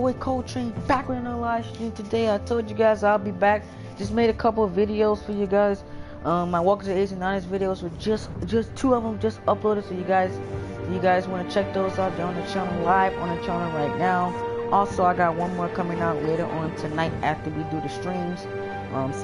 boy Coltrane back with another live stream today. I told you guys I'll be back. Just made a couple of videos for you guys. My Walkers of 8 and 9 videos were just 2 of them just uploaded, so you guys want to check those out. They're on the channel live on the channel right now. Also, I got one more coming out later on tonight after we do the streams.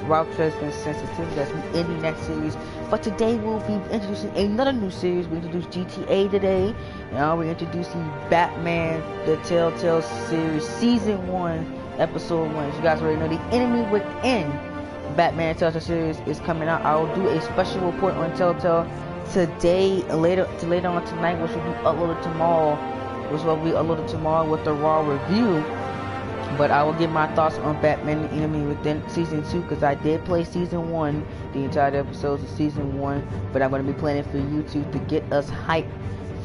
Route Transfer Sensitivity, that's ending next series. But today we'll be introducing another new series. We introduced GTA today. Now we're introducing Batman, the Telltale series, Season 1, Episode 1. As you guys already know, the enemy within Batman Telltale series is coming out. I will do a special report on Telltale today, later on tonight, which will be uploaded tomorrow. With the raw review. But I will give my thoughts on Batman the Enemy Within Season 2, because I did play Season 1, the entire episodes of Season 1, but I'm going to be playing it for YouTube to get us hyped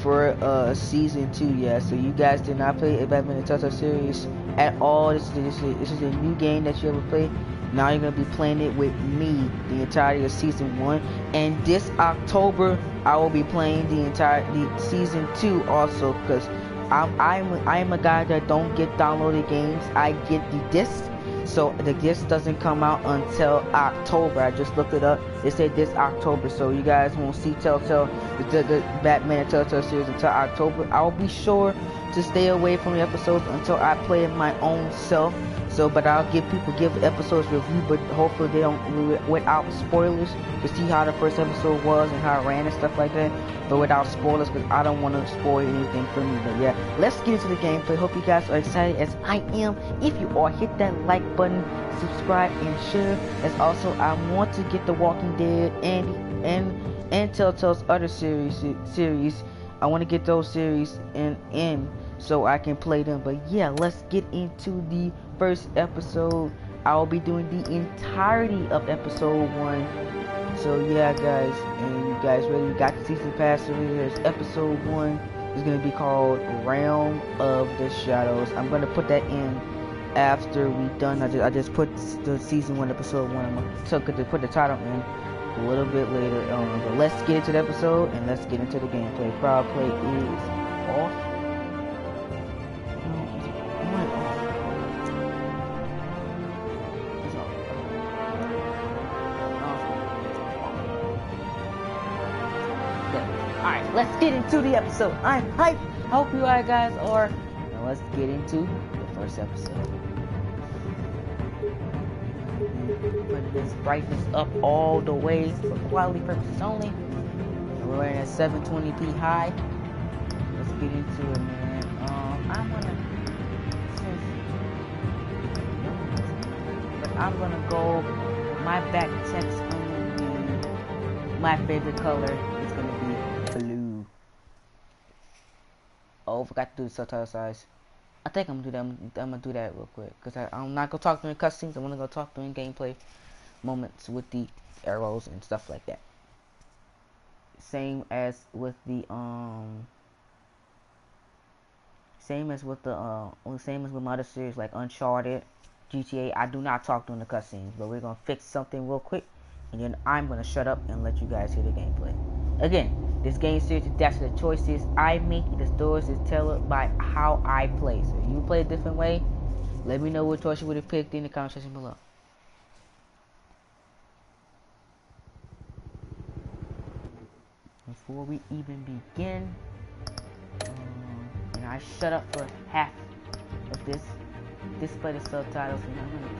for Season 2, yeah. So you guys did not play a Batman the Telltale series at all. This is a new game that you ever played. Now you're going to be playing it with me, the entirety of Season 1, and this October, I will be playing the Season 2 also, because I am a guy that don't get downloaded games. I get the disc, so the disc doesn't come out until October. I just looked it up. It said this October, so you guys won't see Telltale, the Batman and Telltale series until October. I will be sure to stay away from the episodes until I play it my own self. So, but I'll give episodes review, but hopefully they don't without spoilers, to see how the first episode was and how it ran and stuff like that. But without spoilers, because I don't want to spoil anything for me. But yeah, let's get into the gameplay. Hope you guys are excited as I am. If you are, hit that like button, subscribe, and share. As also, I want to get The Walking Dead and Telltale's other series. I want to get those series in so I can play them. But yeah, let's get into the first episode. I will be doing the entirety of episode 1. So yeah, guys, and you guys ready? You got the season pass already. There's episode 1. It's gonna be called Realm of the Shadows. I'm gonna put that in after we done. I just put the season 1 episode 1. I'm gonna put the title in a little bit later on. But let's get into the episode and let's get into the gameplay. Crowd play is off. Alright, let's get into the episode. I'm hyped. I hope you guys are. Now let's get into the first episode. Put this brightness up all the way for quality purposes only. And we're running at 720p high. Let's get into it, man. I'm gonna go. My back text my favorite color is gonna be blue. Oh, forgot to do the subtitle size. I think I'm gonna do that real quick, because I'm not gonna talk during cutscenes. I'm gonna go talk during gameplay moments with the arrows and stuff like that. Same as with my other series like Uncharted, GTA. I do not talk during the cutscenes, but we're gonna fix something real quick, and then I'm gonna shut up and let you guys hear the gameplay. Again, this game series is that's the choices I make. The stories is tailored by how I play. So if you play a different way, let me know what choice you would have picked in the comment section below. Before we even begin, and I shut up for half of this. Display the subtitles, and I'm gonna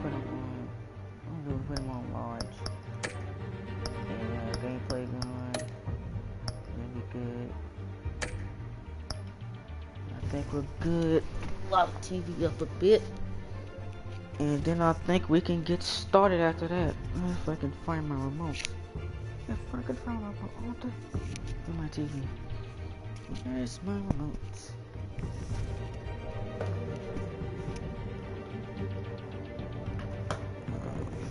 put them on large. And gameplay going. Gonna be good. I think we're good. Lock TV up a bit, and then I think we can get started after that. If I can find my remote. If I can find my remote on my TV. Where's my remote?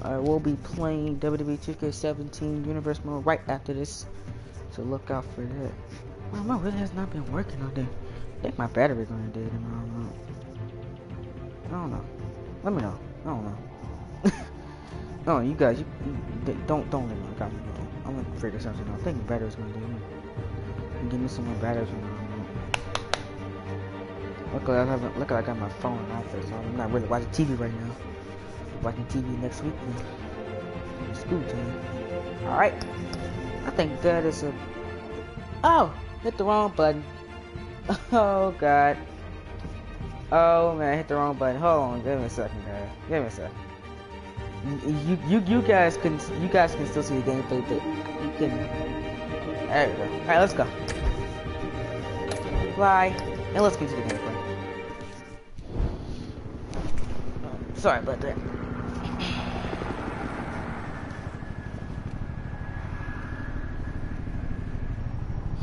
I will be playing WWE 2K17 Universe Mode right after this, so look out for that. My remote really has not been working all day. I think my battery going dead in my remote. I don't know. Let me know. I don't know. No, you guys, don't let me know. I'm gonna figure something out. I think the battery's going dead. Give me some more batteries in my remote. Look, I got my phone in my face, so I'm not really watching TV right now. Watching TV next week. It's school time. All right. I think that is a. Oh, hit the wrong button. Oh God. Oh man, I hit the wrong button. Hold on, give me a second, guys. Give me a second. You guys can still see the gameplay, but you can. There we go. All right, let's go. Fly, and let's get to the gameplay. Sorry about that.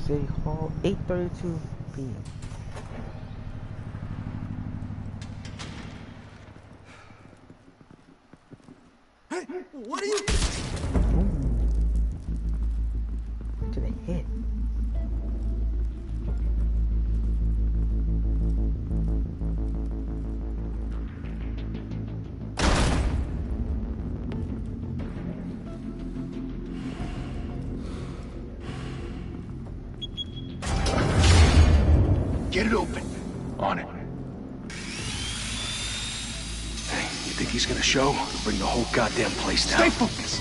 City Hall, 8:32 p.m. Hey, what are you? Ooh. To the head. Get it open. On it. Hey, you think he's gonna show? We'll bring the whole goddamn place down. Stay focused.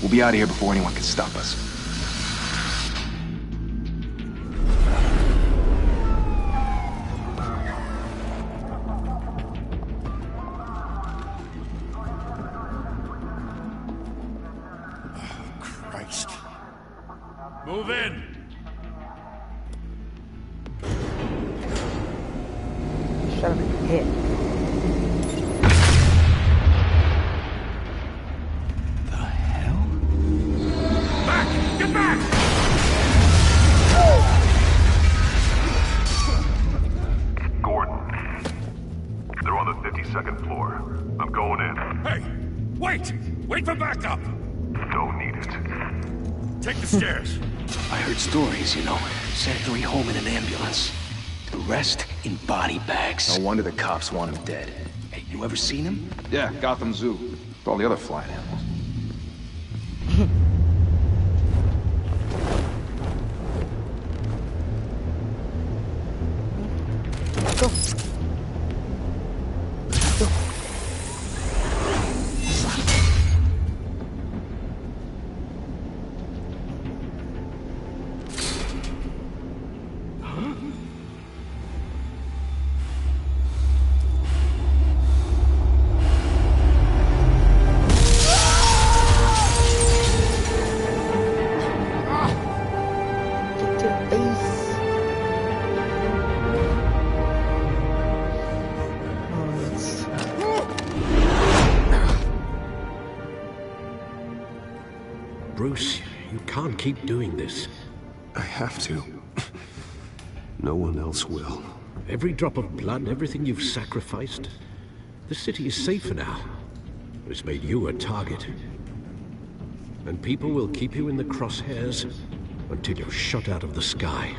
We'll be out of here before anyone can stop us. Oh, Christ. Move in. Shut up and hit. The hell? Back! Get back! Gordon. They're on the 52nd floor. I'm going in. Hey! Wait! Wait for backup! Don't need it. Take the stairs. I heard stories, you know. Sent 3 home in an ambulance. The rest in body bags. No wonder the cops want him dead. Hey, you ever seen him? Yeah, Gotham Zoo. With all the other flying animals. Go. Go. Get to the base. Oh, it's... Bruce, you can't keep doing this. I have to. No one else will. Every drop of blood, everything you've sacrificed. The city is safer now. It's made you a target. And people will keep you in the crosshairs until you're shot out of the sky.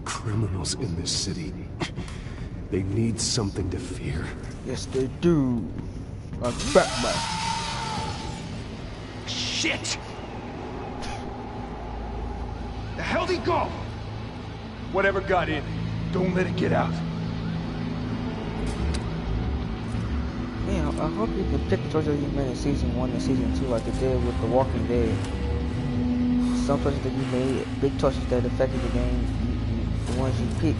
Criminals in this city. They need something to fear. Yes, they do. Like Batman. Shit! The hell'd he go? Whatever got in, don't let it get out. Man, I hope you can pick the choices you made in season 1 and season 2 like you did with The Walking Dead. Some choices that you made, big choices that affected the game, the ones you pick,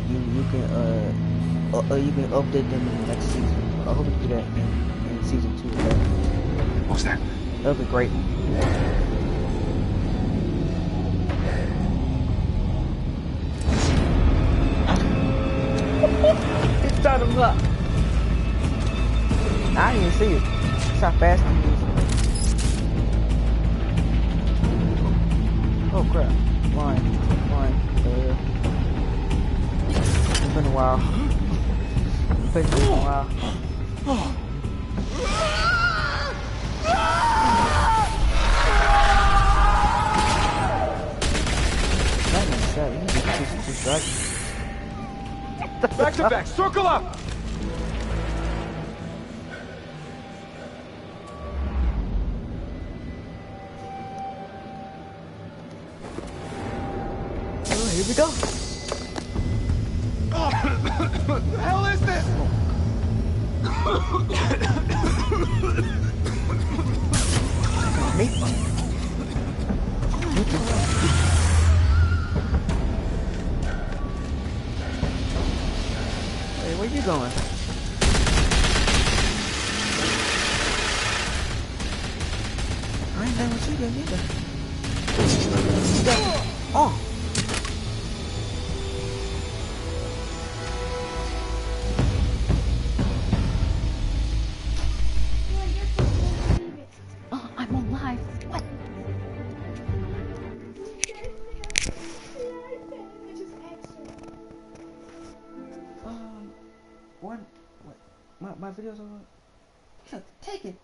you can update them in the next season. I hope you do that in season 2. What was that? That would be great. He shot him up. I didn't even see it. That's how fast he is. Oh crap. Flying. It's been a while. It's been a while. That makes sense. You need to strike. Back to back, circle up! Oh, here we go. Oh, Hey, where you going? I ain't done with you yet either. Oh! Oh, I'm on live. What? What? My video's on. Yeah, take it.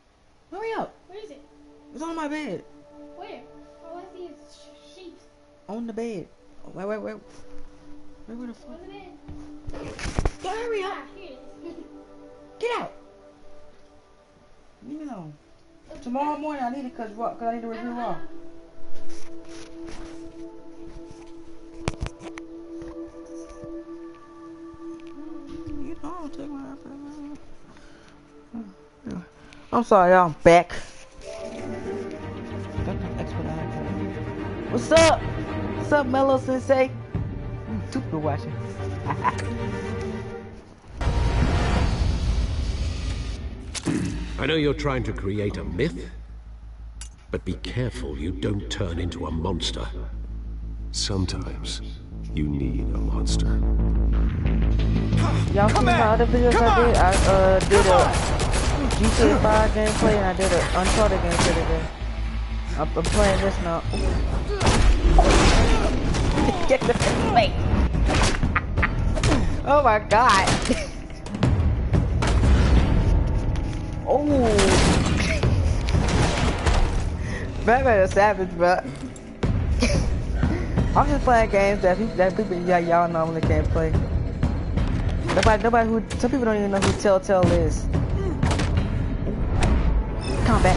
Hurry up. Where is it? It's on my bed. Where? All I see is sheep. On the bed. Wait. Where the fuck? On the bed. Yeah, hurry up. Ah, here it is. Get out. Leave me alone. Tomorrow morning I need it cause I need to review Raw. You know I'll take my iPad. I'm sorry, y'all. I'm back. What's up? What's up, Mellow Sensei? Too good watching. I know you're trying to create a myth, but be careful you don't turn into a monster. Sometimes you need a monster. Y'all seen my other videos I did? I did a GTA 5 gameplay and I did an Uncharted gameplay today. I'm playing this now. Get the face. Oh my god. Oh. Batman is savage, but I'm just playing games that people y'all normally can't play. Nobody some people don't even know who Telltale is. Come on back.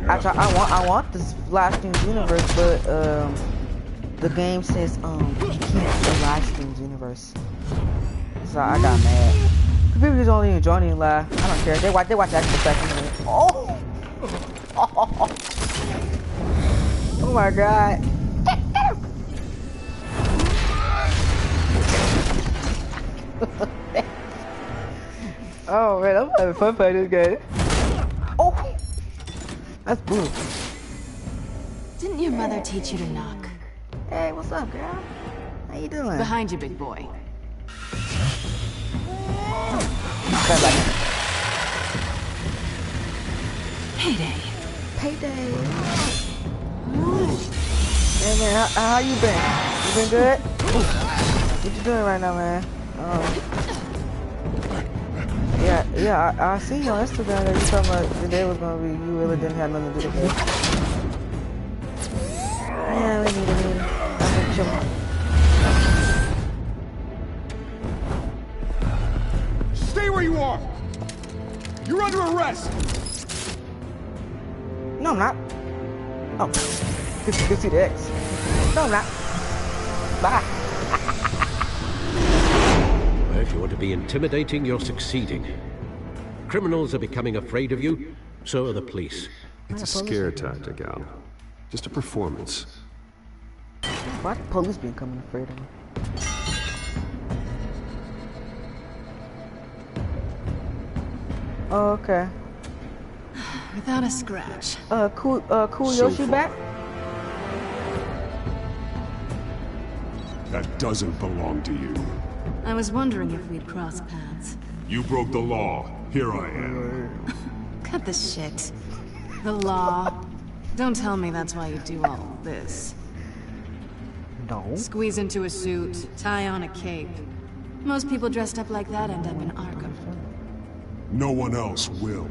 I want this live streams universe, but the game says you can't the live streams universe. So I got mad. People just don't even join in live. I don't care. They watch actual seconds. Oh! Oh my god. Oh man, I'm having fun playing this game. Oh! That's brutal. Didn't your mother teach you to knock? Hey, what's up, girl? How you doing? Behind you, big boy. Payday. Payday. Hey man, how you been? You been good? What you doing right now, man? Yeah, I see you on Instagram that you talking about today was gonna be you really didn't have nothing to do with it. Yeah, we need it. I've been chilling. Stay where you are! You're under arrest! No, I'm not. Oh, good to see the X. No, I'm not. Bye. If you want to be intimidating, you're succeeding. Criminals are becoming afraid of you, so are the police. It's a scare tactic, Al. Just a performance. Why the police becoming afraid of me? Oh, okay. Without a scratch. Cool So Yoshi far. back? That doesn't belong to you. I was wondering if we'd cross paths. You broke the law. Here I am. Cut the shit. The law. Don't tell me that's why you do all this. No. Squeeze into a suit, tie on a cape. Most people dressed up like that end up in Arkham. No one else will.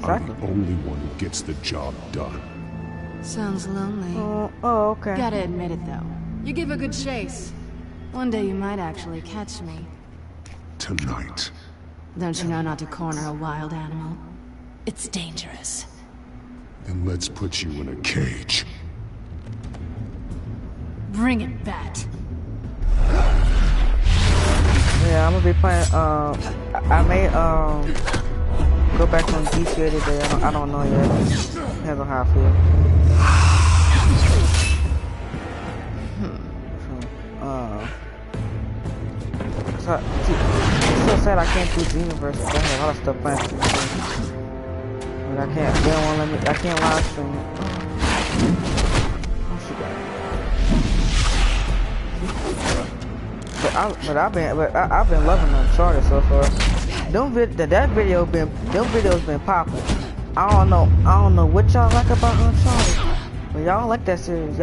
I'm the only one who gets the job done. Sounds lonely. Oh, okay. Gotta admit it though. You give a good chase. One day you might actually catch me. Tonight. Don't you know not to corner a wild animal? It's dangerous. Then let's put you in a cage. Bring it back. Yeah, I'm gonna be playing. I may go back on GTA today. I don't know yet. Depends on how I feel. So, it's so sad I can't do the universe. I have a lot of stuff planned. But I can't. They don't want to let me. I can't live stream it. Oh shit. But I've been loving Uncharted so far. Them videos been popping. I don't know what y'all like about Uncharted, but y'all like that series.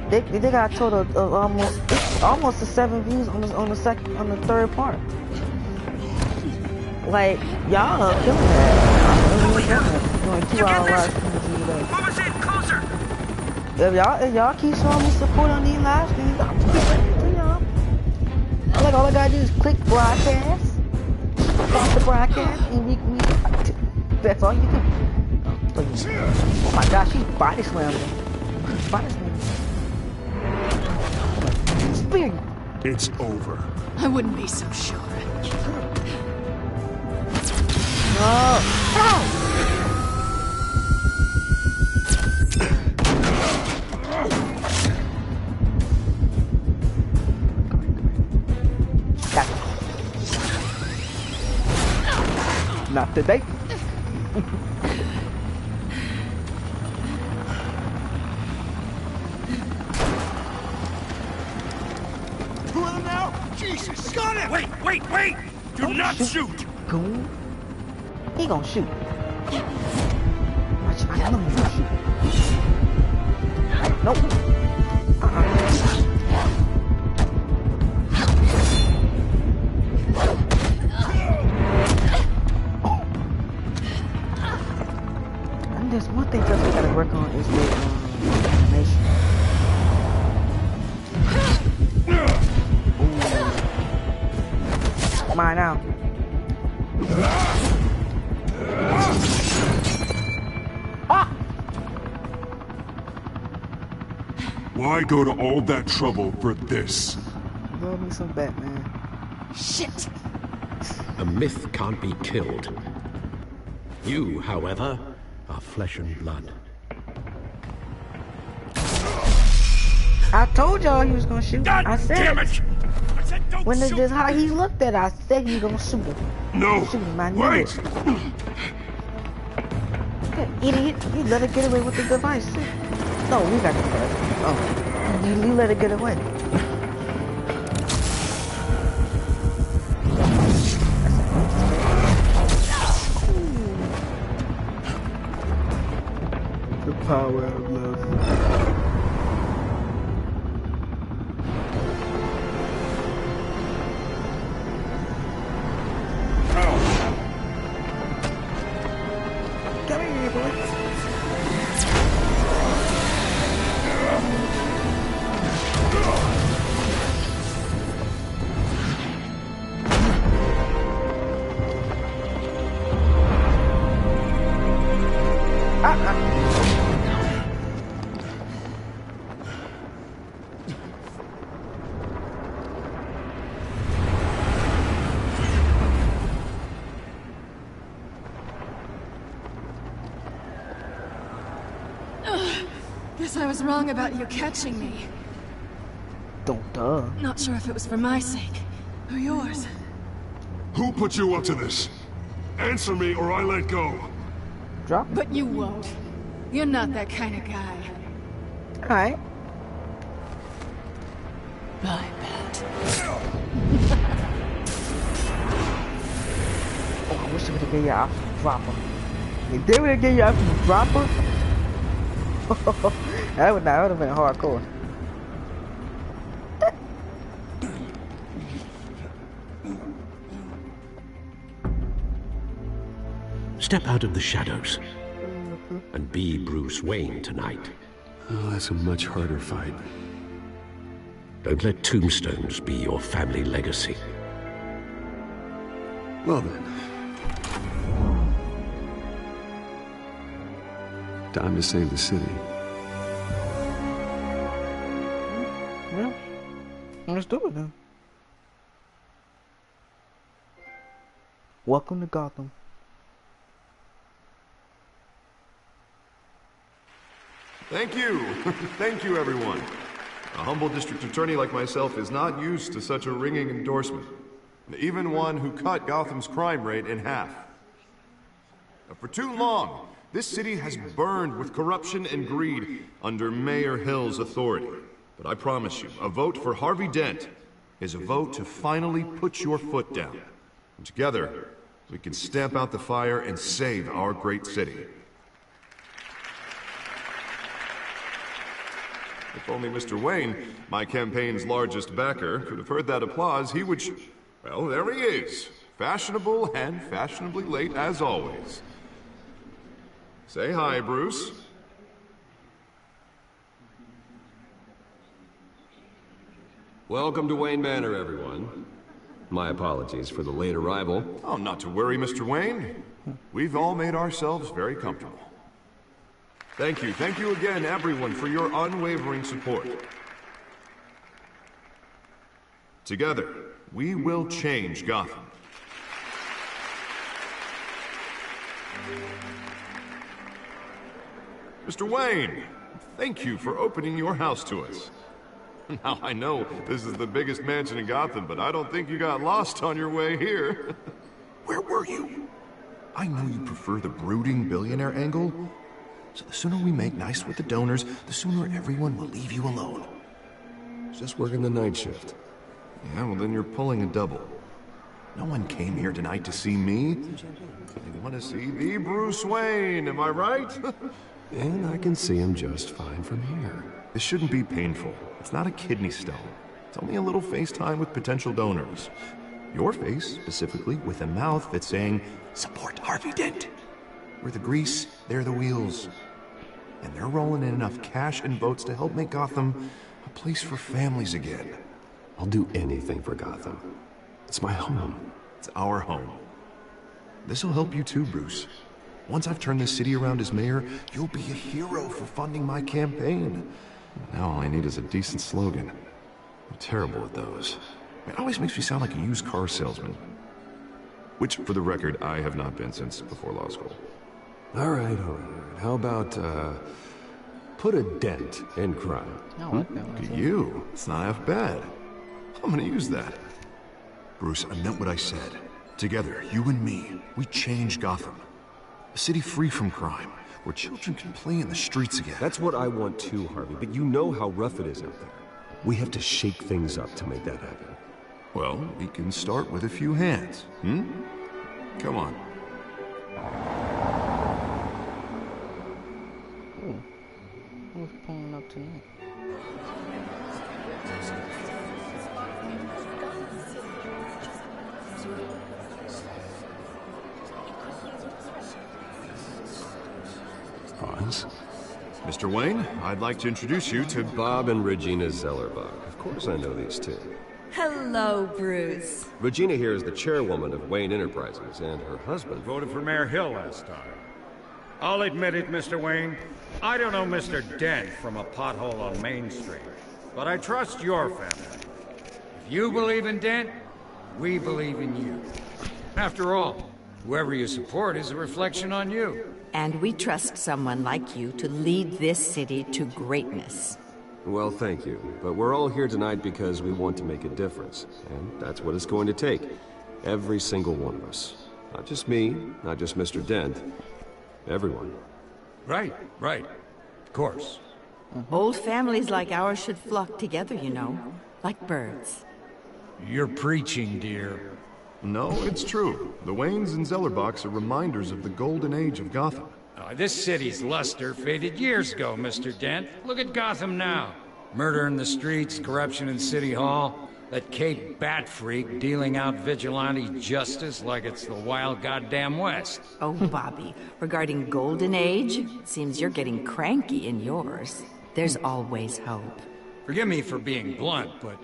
They got a total of almost 7 views on the third part. Like y'all are killing that. Doing 2 hour live streams today. If y'all keep showing me support on these live streams, I'm gonna y'all. Like all I gotta do is click broadcast, start the broadcast, and we that's all you do. Oh my gosh, she's body slamming. Spear you. It's over. I wouldn't be so sure. No. Not today. Who are them now? Jesus, got it! Wait! Do not shoot! Goon. He gonna shoot. I know he gonna shoot. Nope. There's one thing that we gotta work on is the animation. Mine out. Ah! Why go to all that trouble for this? Love me some Batman. Shit! A myth can't be killed. You, however, are flesh and blood. I told y'all he was gonna shoot. God I said damn it! I said don't when shoot! this how he looked at it, I said he gonna shoot him. No! Shoot him, I knew Wait! it. That idiot, he let it get away with the device. No, we got the device. Oh, you let it get away. The power of love. Come here, boy. Guess I was wrong about you catching me. Don't duh. Not sure if it was for my sake or yours. Who put you up to this? Answer me or I let go. Drop. But you won't. You're not that kind of guy. Alright. Bye, Bat. Oh, I wish I would have gave you an option to drop her. If they would have gave you an option to drop her, that would have been hardcore. Step out of the shadows and be Bruce Wayne tonight. Oh, that's a much harder fight. Don't let tombstones be your family legacy. Well then. Time to save the city. Let's do it then. Welcome to Gotham. Thank you. Thank you, everyone. A humble district attorney like myself is not used to such a ringing endorsement. Even one who cut Gotham's crime rate in half. For too long, this city has burned with corruption and greed under Mayor Hill's authority. But I promise you, a vote for Harvey Dent is a vote to finally put your foot down. And together, we can stamp out the fire and save our great city. If only Mr. Wayne, my campaign's largest backer, could have heard that applause, he would well, there he is. Fashionable and fashionably late as always. Say hi, Bruce. Welcome to Wayne Manor, everyone. My apologies for the late arrival. Oh, not to worry, Mr. Wayne. We've all made ourselves very comfortable. Thank you again, everyone, for your unwavering support. Together, we will change Gotham. Mr. Wayne, thank you for opening your house to us. Now, I know this is the biggest mansion in Gotham, but I don't think you got lost on your way here. Where were you? I know you prefer the brooding billionaire angle, so the sooner we make nice with the donors, the sooner everyone will leave you alone. Just working the night shift. Yeah, well then you're pulling a double. No one came here tonight to see me. They want to see the Bruce Wayne, am I right? And I can see him just fine from here. This shouldn't be painful. It's not a kidney stone. It's only a little FaceTime with potential donors. Your face, specifically, with a mouth that's saying, support Harvey Dent. We're the grease, they're the wheels. And they're rolling in enough cash and votes to help make Gotham a place for families again. I'll do anything for Gotham. It's my home. It's our home. This'll help you too, Bruce. Once I've turned this city around as mayor, you'll be a hero for funding my campaign. Now all I need is a decent slogan. I'm terrible at those. It always makes me sound like a used car salesman. Which, for the record, I have not been since before law school. All right. How about, put a dent in crime? I like that one. Look at you. It's not half bad. I'm gonna use that. Bruce, I meant what I said. Together, you and me, we change Gotham. A city free from crime, where children can play in the streets again. That's what I want too, Harvey, but you know how rough it is out there. We have to shake things up to make that happen. Well, we can start with a few hands, Come on. Who's pulling up tonight? Pause. Mr. Wayne, I'd like to introduce you to Bob and Regina Zellerbach. Of course I know these two. Hello, Bruce. Regina here is the chairwoman of Wayne Enterprises, and her husband voted for Mayor Hill last time. I'll admit it, Mr. Wayne. I don't know Mr. Dent from a pothole on Main Street, but I trust your family. If you believe in Dent, we believe in you. After all, whoever you support is a reflection on you. And we trust someone like you to lead this city to greatness. Well, thank you. But we're all here tonight because we want to make a difference. And that's what it's going to take. Every single one of us. Not just me, not just Mr. Dent. Everyone. Right. Of course. Old families like ours should flock together, you know. Like birds. You're preaching, dear. No, it's true. The Waynes and Zellerbachs are reminders of the golden age of Gotham. This city's luster faded years ago, Mr. Dent. Look at Gotham now. Murder in the streets, corruption in City Hall, that Kate Batfreak dealing out vigilante justice like it's the wild goddamn West. Oh, Bobby, regarding Golden Age, it seems you're getting cranky in yours. There's always hope. Forgive me for being blunt, but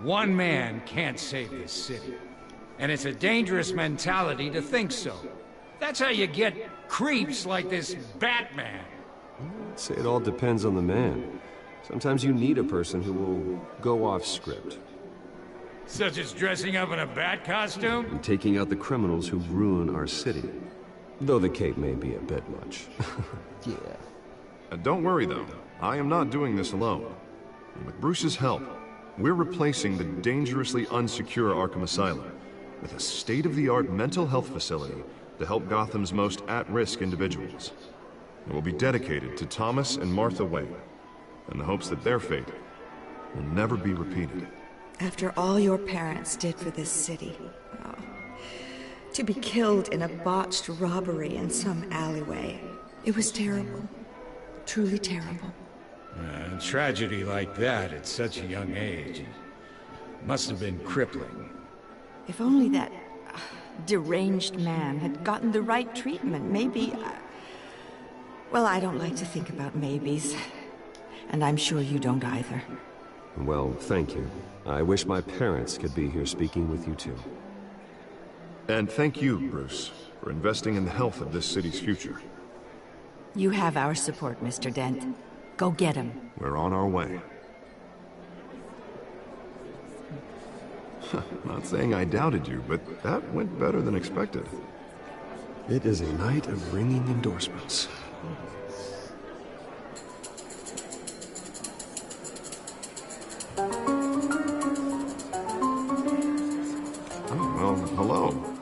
one man can't save this city. And it's a dangerous mentality to think so. That's how you get creeps like this Batman. I'd say it all depends on the man. Sometimes you need a person who will go off script. Such as dressing up in a bat costume? And taking out the criminals who ruin our city. Though the cape may be a bit much. Yeah. Don't worry, though. I am not doing this alone. And with Bruce's help, we're replacing the dangerously unsecure Arkham Asylum with a state-of-the-art mental health facility to help Gotham's most at-risk individuals. It will be dedicated to Thomas and Martha Wayne, in the hopes that their fate will never be repeated. After all your parents did for this city, oh, to be killed in a botched robbery in some alleyway, it was terrible. Truly terrible. A tragedy like that at such a young age must have been crippling. If only that deranged man had gotten the right treatment, maybe... Well, I don't like to think about maybes. And I'm sure you don't either. Well, thank you. I wish my parents could be here speaking with you too. And thank you, Bruce, for investing in the health of this city's future. You have our support, Mr. Dent. Go get him. We're on our way. Not saying I doubted you, but that went better than expected. It is a night of ringing endorsements. Well, hello.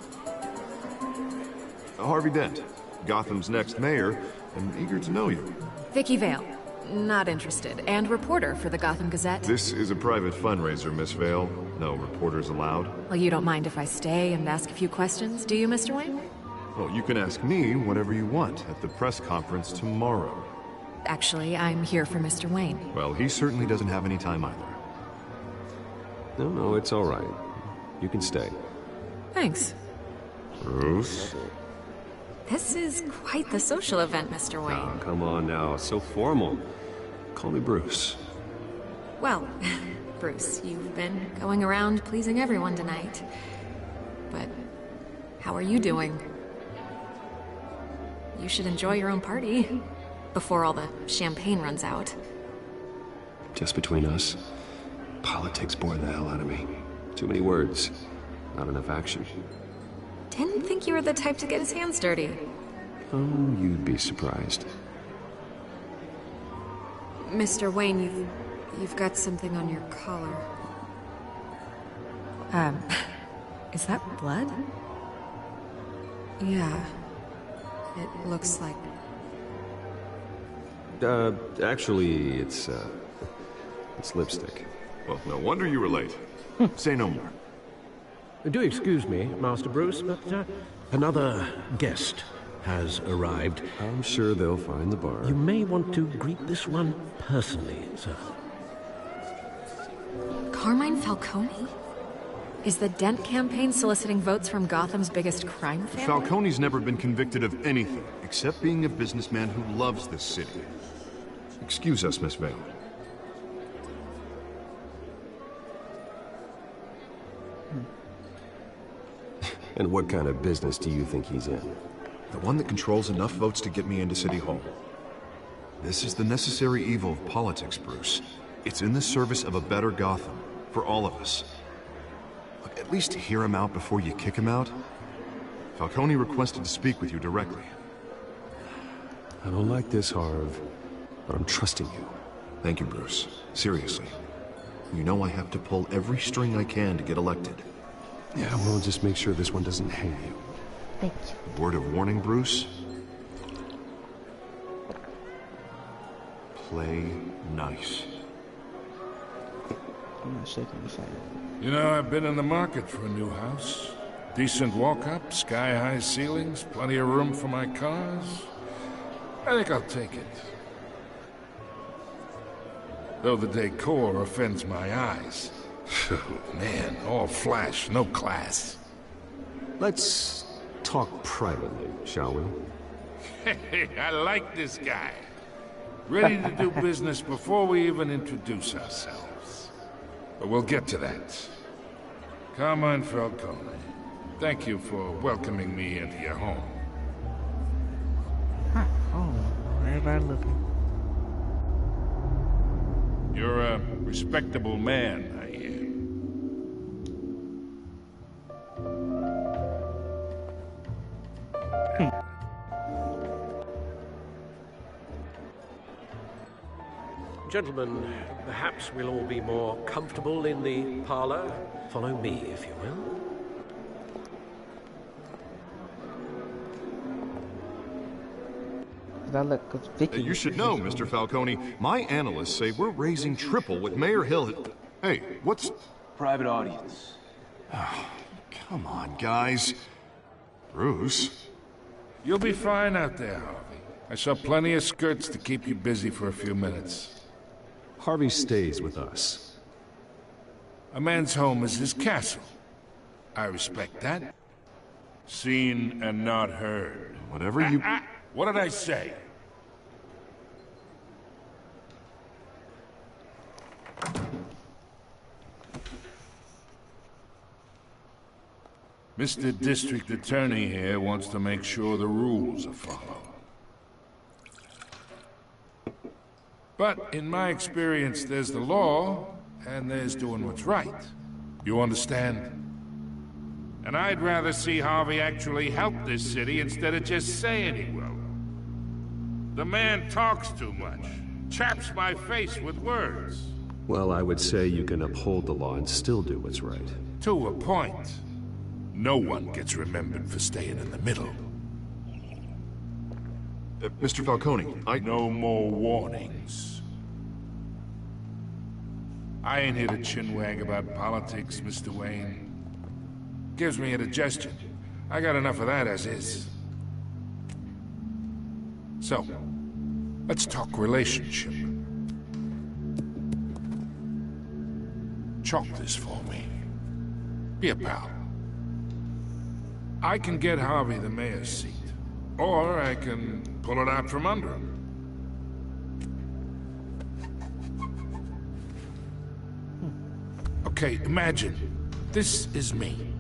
Harvey Dent, Gotham's next mayor, and eager to know you. Vicky Vale. Not interested. And reporter for the Gotham Gazette. This is a private fundraiser, Miss Vale. No reporters allowed. Well, you don't mind if I stay and ask a few questions, do you, Mr. Wayne? Well, you can ask me whatever you want at the press conference tomorrow. Actually, I'm here for Mr. Wayne. Well, he certainly doesn't have any time either. No, it's all right. You can stay. Thanks. Bruce? This is quite the social event, Mr. Wayne. Oh, come on now, so formal. Call me Bruce. Well, Bruce, you've been going around pleasing everyone tonight. But how are you doing? You should enjoy your own party before all the champagne runs out. Just between us, politics bore the hell out of me. Too many words, not enough action. Didn't think you were the type to get his hands dirty. Oh, you'd be surprised. Mr. Wayne, you've got something on your collar. Is that blood? Yeah. It looks like... Actually, it's lipstick. Well, no wonder you were late. Say no more. Do excuse me, Master Bruce, but another guest has arrived. I'm sure they'll find the bar. You may want to greet this one personally, sir. Carmine Falcone? Is the Dent campaign soliciting votes from Gotham's biggest crime family? Falcone's never been convicted of anything, except being a businessman who loves this city. Excuse us, Miss Vale. And what kind of business do you think he's in? The one that controls enough votes to get me into City Hall. This is the necessary evil of politics, Bruce. It's in the service of a better Gotham, for all of us. Look, at least hear him out before you kick him out. Falcone requested to speak with you directly. I don't like this, Harv, but I'm trusting you. Thank you, Bruce. Seriously. You know I have to pull every string I can to get elected. Yeah, well, just make sure this one doesn't hang you. Thank you. Word of warning, Bruce? Play nice. I'm not shaking the side. You know, I've been in the market for a new house. Decent walk-up, sky-high ceilings, plenty of room for my cars. I think I'll take it. Though the decor offends my eyes. Man, all flash, no class. Let's talk privately, shall we? Hey, I like this guy. Ready to do business before we even introduce ourselves. But we'll get to that. Carmine Falcone, thank you for welcoming me into your home. Huh. Oh, everybody looking. You're a respectable man, I hear. Gentlemen, perhaps we'll all be more comfortable in the parlor. Follow me, if you will. You should know, Mr. Falcone, my analysts say we're raising triple with Mayor Hill. Hey, what's... Private audience. Oh, come on, guys. Bruce? You'll be fine out there, Harvey. I saw plenty of skirts to keep you busy for a few minutes. Harvey stays with us. A man's home is his castle. I respect that. Seen and not heard. Whatever you... What did I say? Mr. District Attorney here wants to make sure the rules are followed. But in my experience, there's the law, and there's doing what's right. You understand? And I'd rather see Harvey actually help this city instead of just saying he will. The man talks too much. Chaps my face with words. Well, I would say you can uphold the law and still do what's right. To a point. No one gets remembered for staying in the middle. Mr. Falcone, No more warnings. I ain't here to chinwag about politics, Mr. Wayne. Gives me indigestion. I got enough of that as is. So, let's talk relationship. Chalk this for me. Be a pal. I can get Harvey the mayor's seat, or I can pull it out from under him. Okay, imagine, this is me.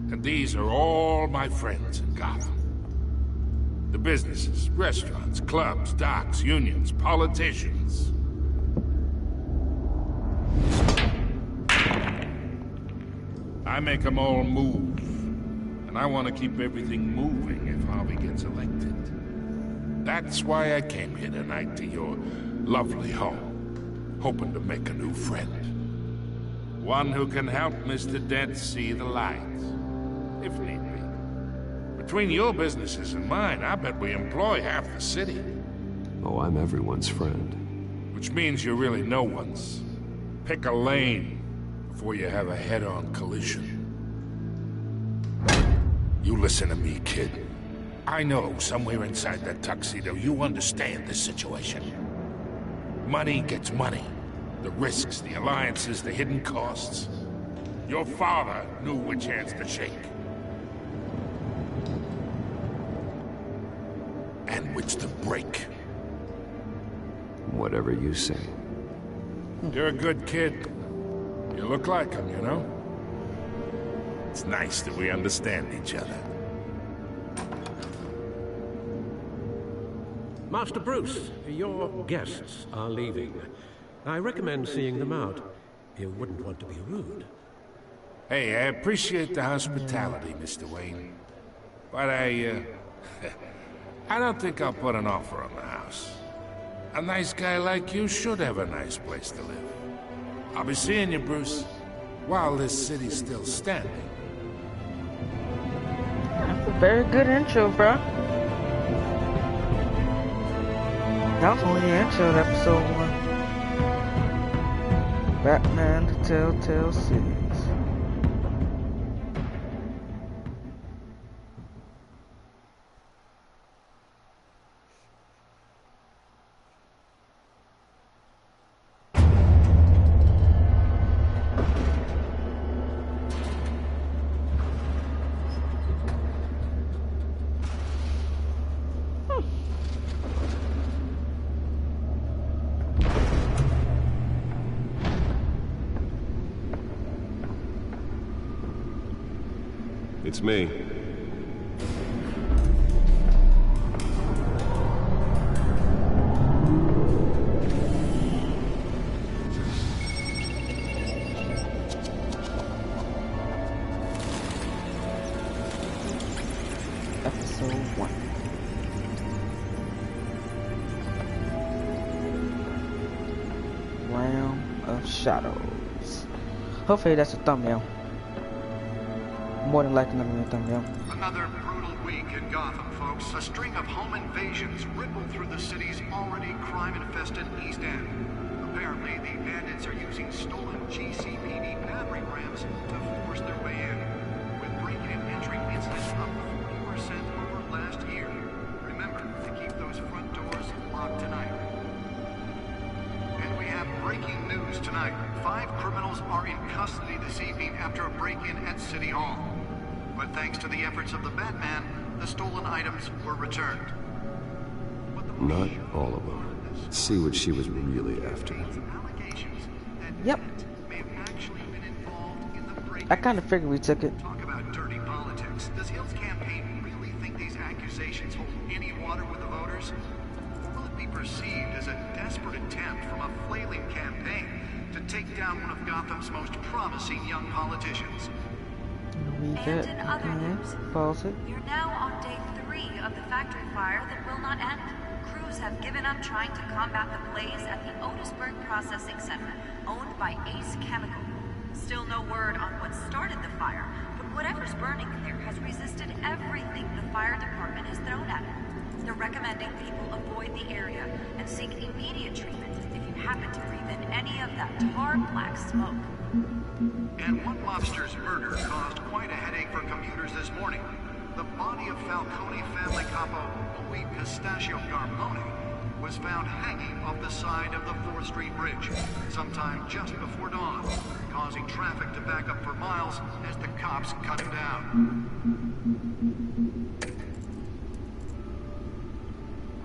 And these are all my friends in Gotham. The businesses, restaurants, clubs, docks, unions, politicians. I make them all move. And I want to keep everything moving if Harvey gets elected. That's why I came here tonight to your lovely home, hoping to make a new friend. One who can help Mr. Dent see the light, if need be. Between your businesses and mine, I bet we employ half the city. Oh, I'm everyone's friend. Which means you're really no one's. Pick a lane before you have a head-on collision. You listen to me, kid. I know somewhere inside that tuxedo you understand this situation. Money gets money. The risks, the alliances, the hidden costs. Your father knew which hands to shake. And which to break. Whatever you say. You're a good kid. You look like him, you know? It's nice that we understand each other. Master Bruce, your guests are leaving. I recommend seeing them out. You wouldn't want to be rude. Hey, I appreciate the hospitality, Mr. Wayne. But I don't think I'll put an offer on the house. A nice guy like you should have a nice place to live. I'll be seeing you, Bruce, while this city's still standing. That's a very good intro, bro. That was only the intro to episode 1. Batman, the Telltale Series. It's me. Episode 1. of shadows. Hopefully that's a thumbnail. More than likely not gonna be a thumbnail. Another brutal week in Gotham, folks. A string of home invasions ripple through the city's already crime-infested East End. Apparently, the bandits are using stolen GCPD battering rams to force their way in, with break-in and entry incidents up 40% over last year. Remember to keep those front doors locked tonight. And we have breaking news tonight. 5 criminals are in custody this evening after a break-in at City Hall. But thanks to the efforts of the Batman, the stolen items were returned. Not all of them. See what she was really after. Yep. I kind of figured we took it. Talk about dirty politics. Does Hill's campaign really think these accusations hold any water with the voters? Or will it be perceived as a desperate attempt from a flailing campaign to take down one of Gotham's most promising young politicians? Read that. Okay. Pause it. You're now on day 3 of the factory fire that will not end. Crews have given up trying to combat the blaze at the Otisburg Processing Center, owned by Ace Chemical. Still no word on what started the fire, but whatever's burning there has resisted everything the fire department has thrown at it. They're recommending people avoid the area and seek immediate treatment if you happen to breathe in any of that tar black smoke. And one mobster's murder caused quite a headache for commuters this morning. The body of Falcone family capo Louis Pistachio Garmone was found hanging off the side of the 4th Street Bridge sometime just before dawn, causing traffic to back up for miles as the cops cut him down.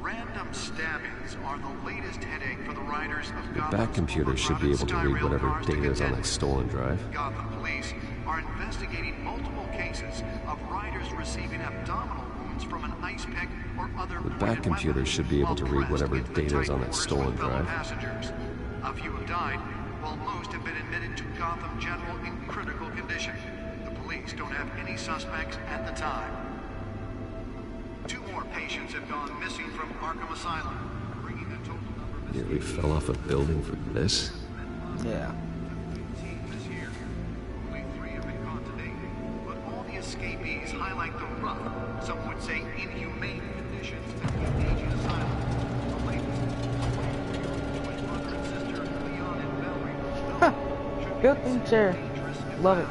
Random stabbings are the latest headache for the riders of Gotham's Bat computer should be able to read whatever data is on that stolen drive. Gotham police are investigating multiple cases of riders receiving abdominal wounds from an ice pick or other The Bat computer should be able to read whatever data is on that stolen drive. Passengers. A few have died, while most have been admitted to Gotham General in critical condition. The police don't have any suspects at the time. 2 more patients have gone missing from Arkham Asylum, bringing the total number of Nearly fell off a building for this? Yeah. this year. Only 3 have been caught to date, but all the escapees highlight the rough, some would say inhumane conditions at the aging asylum. The latest, twin brother and sister Leon and Valerie. Built-in chair. Love it.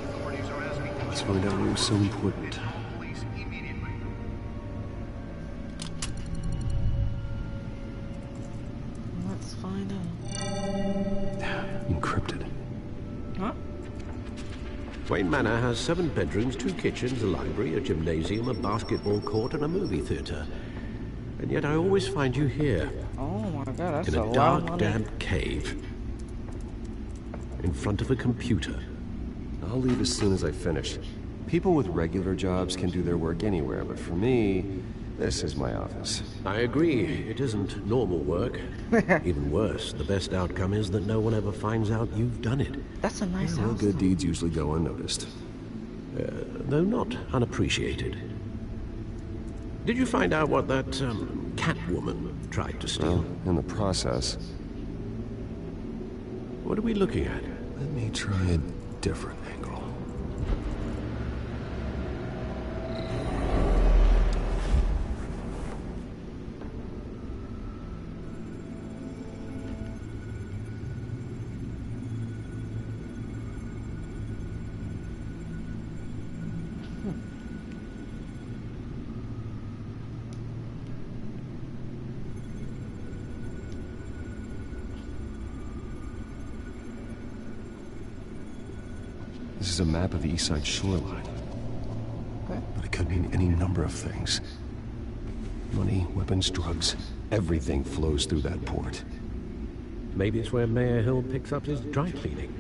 Authorities are asking Let's find out what was so important. police immediately. Let's find out. Encrypted. Huh? Wayne Manor has 7 bedrooms, 2 kitchens, a library, a gymnasium, a basketball court, and a movie theater. And yet I always find you here. Oh my god, that's In a a lot of dark, money. damp cave. In front of a computer. I'll leave as soon as I finish. People with regular jobs can do their work anywhere, but for me, this is my office. I agree, it isn't normal work. Even worse, the best outcome is that no one ever finds out you've done it. That's a nice Well, house. good deeds usually go unnoticed. Though not unappreciated. Did you find out what that, Catwoman tried to steal? Well, in the process. What are we looking at? Let me try a different angle. This is a map of the East Side shoreline. Okay. But it could mean any number of things. Money, weapons, drugs, everything flows through that port. Maybe it's where Mayor Hill picks up his dry cleaning.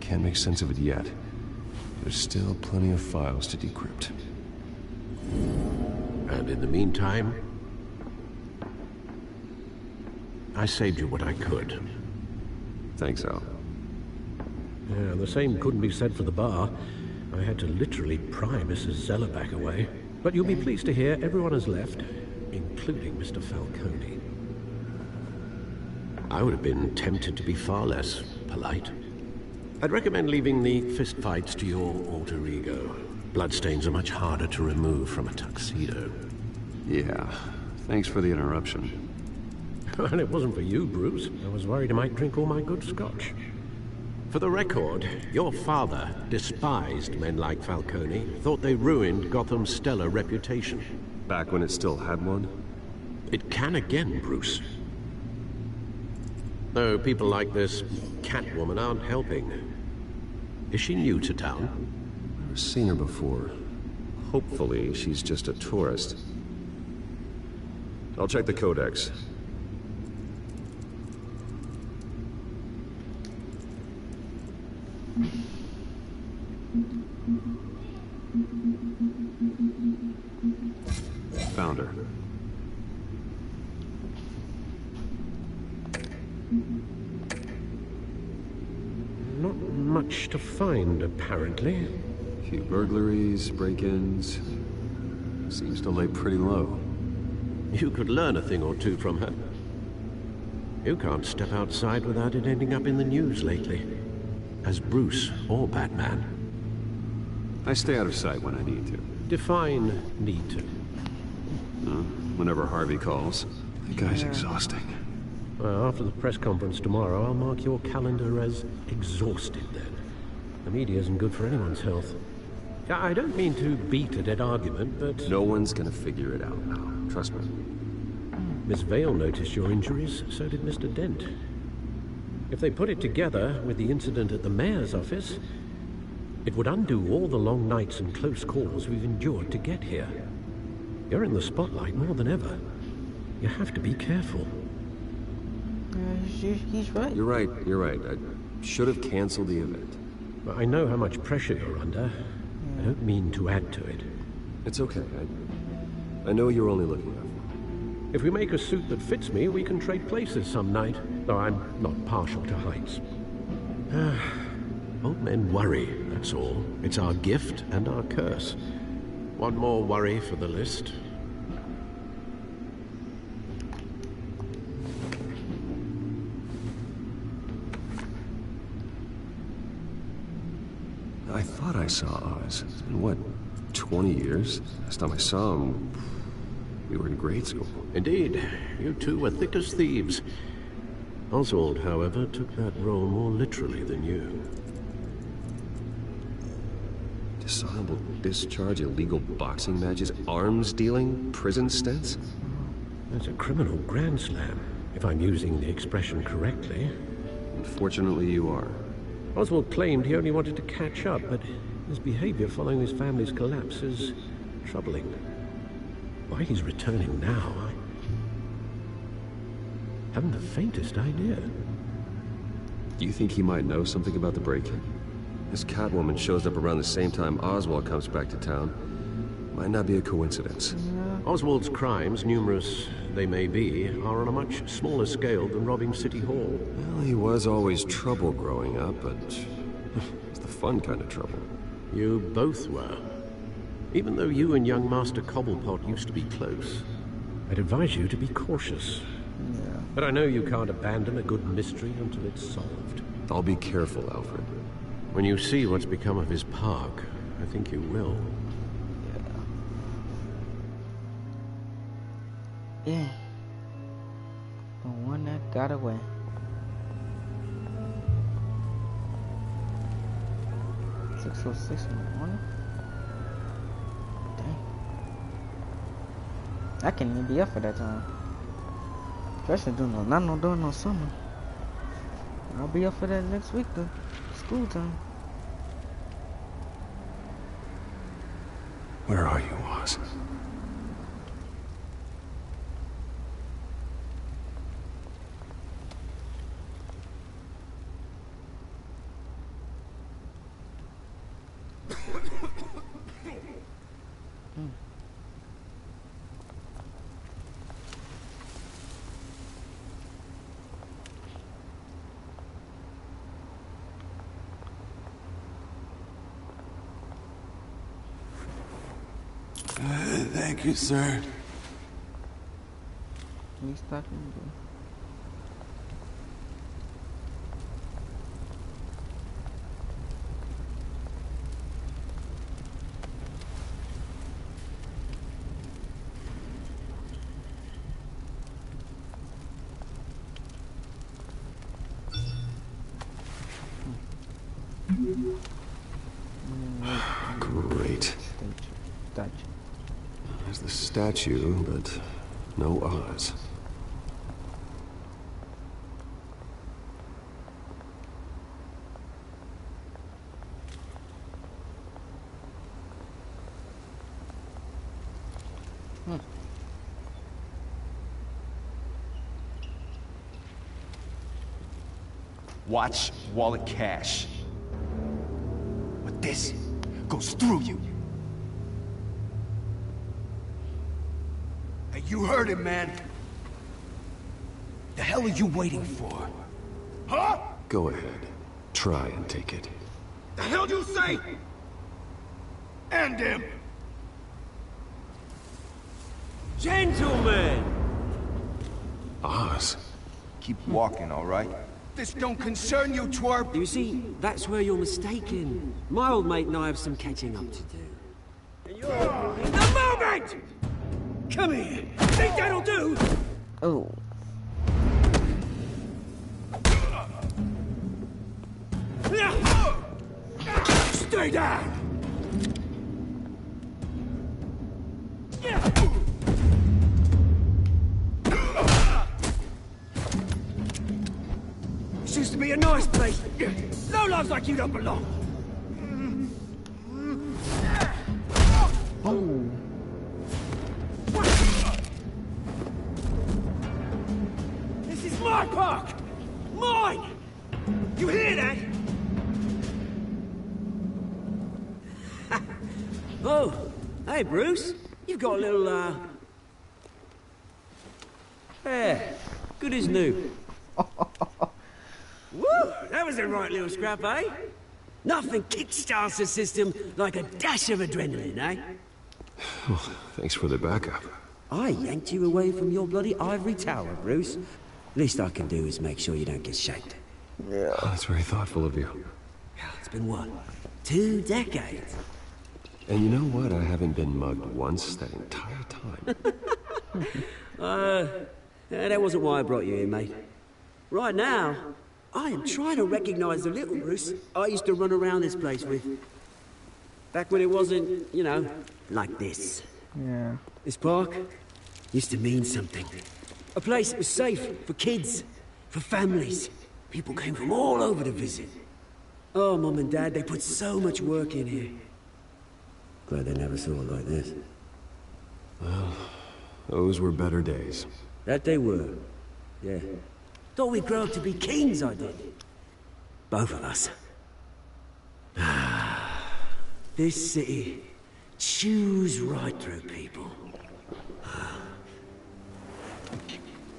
Can't make sense of it yet. There's still plenty of files to decrypt. And in the meantime, I saved you what I could. Thanks, Al. Yeah, the same couldn't be said for the bar. I had to literally pry Mrs. Zeller back away. But you'll be pleased to hear everyone has left, including Mr. Falcone. I would have been tempted to be far less polite. I'd recommend leaving the fistfights to your alter ego. Bloodstains are much harder to remove from a tuxedo. Yeah, thanks for the interruption. Well, it wasn't for you, Bruce. I was worried I might drink all my good scotch. For the record, your father despised men like Falcone, thought they ruined Gotham's stellar reputation. Back when it still had one? It can again, Bruce. Though people like this Catwoman aren't helping. Is she new to town? I've never seen her before. Hopefully, she's just a tourist. I'll check the codex. Found her. Not much to find, apparently. A few burglaries, break-ins. Seems to lay pretty low. You could learn a thing or two from her. You can't step outside without it ending up in the news lately. As Bruce or Batman. I stay out of sight when I need to. Define need to. Whenever Harvey calls. The guy's exhausting. Well, after the press conference tomorrow, I'll mark your calendar as exhausted then. The media isn't good for anyone's health. I don't mean to beat a dead argument, but... No one's gonna figure it out now. Trust me. Miss Vale noticed your injuries, so did Mr. Dent. If they put it together with the incident at the mayor's office, it would undo all the long nights and close calls we've endured to get here. You're in the spotlight more than ever. You have to be careful. He's right. You're right. I should have canceled the event. But I know how much pressure you're under. I don't mean to add to it. It's okay. I know you're only looking out for. If we make a suit that fits me, we can trade places some night. Though I'm not partial to heights. Old men worry, that's all. It's our gift and our curse. One more worry for the list. I thought I saw Oz. It's been, what, 20 years? Last time I saw him, we were in grade school. Indeed. You two were thick as thieves. Oswald, however, took that role more literally than you. Dishonorable discharge, illegal boxing matches, arms dealing, prison stints? That's a criminal grand slam, if I'm using the expression correctly. Unfortunately, you are. Oswald claimed he only wanted to catch up, but his behavior following his family's collapse is troubling. Why he's returning now, I haven't the faintest idea. Do you think he might know something about the break-in? This Catwoman shows up around the same time Oswald comes back to town. Might not be a coincidence. Oswald's crimes, numerous they may be, are on a much smaller scale than robbing City Hall. Well, he was always trouble growing up, but it's the fun kind of trouble. You both were. Even though you and young Master Cobblepot used to be close, I'd advise you to be cautious. But I know you can't abandon a good mystery until it's solved. I'll be careful, Alfred. When you see what's become of his park, I think you will. Yeah. The one that got away. $6:06 in the morning? Dang. I can't even be up for that time. Especially during no summer. I'll be up for that next week though. School time. Where are you, Oz? Thank you, sir. He's talking to Great. There's the statue, but no Oz. Watch wallet cash. But this goes through you. Hey, you heard him, man. The hell are you waiting for? Huh? Go ahead. Try and take it. The hell do you say? End him! Gentlemen! Oz. Keep walking, all right? This don't concern you, twerp! You see, that's where you're mistaken. My old mate and I have some catching up to do. And you're in the moment! Come here! Think that'll do? Oh. Stay down! This used to be a nice place. No lives like you don't belong. Oh. This is my park! Mine! You hear that? Oh, hey Bruce. You've got a little, yeah, good as new. Woo! That was a right little scrap, eh? Nothing kickstarts the system like a dash of adrenaline, eh? Well, thanks for the backup. I yanked you away from your bloody ivory tower, Bruce. Least I can do is make sure you don't get shanked. Yeah. Oh, that's very thoughtful of you. It's been what? 2 decades? And you know what? I haven't been mugged once that entire time. That wasn't why I brought you here, mate. Right now, I am trying to recognize the little Bruce I used to run around this place with. Back when it wasn't, you know, like this. Yeah. This park used to mean something. A place that was safe for kids, for families. People came from all over to visit. Oh, Mum and Dad, they put so much work in here. Glad they never saw it like this. Well, those were better days. That they were. Yeah. Thought we'd grow up to be kings, I did. Both of us. This city chews right through people.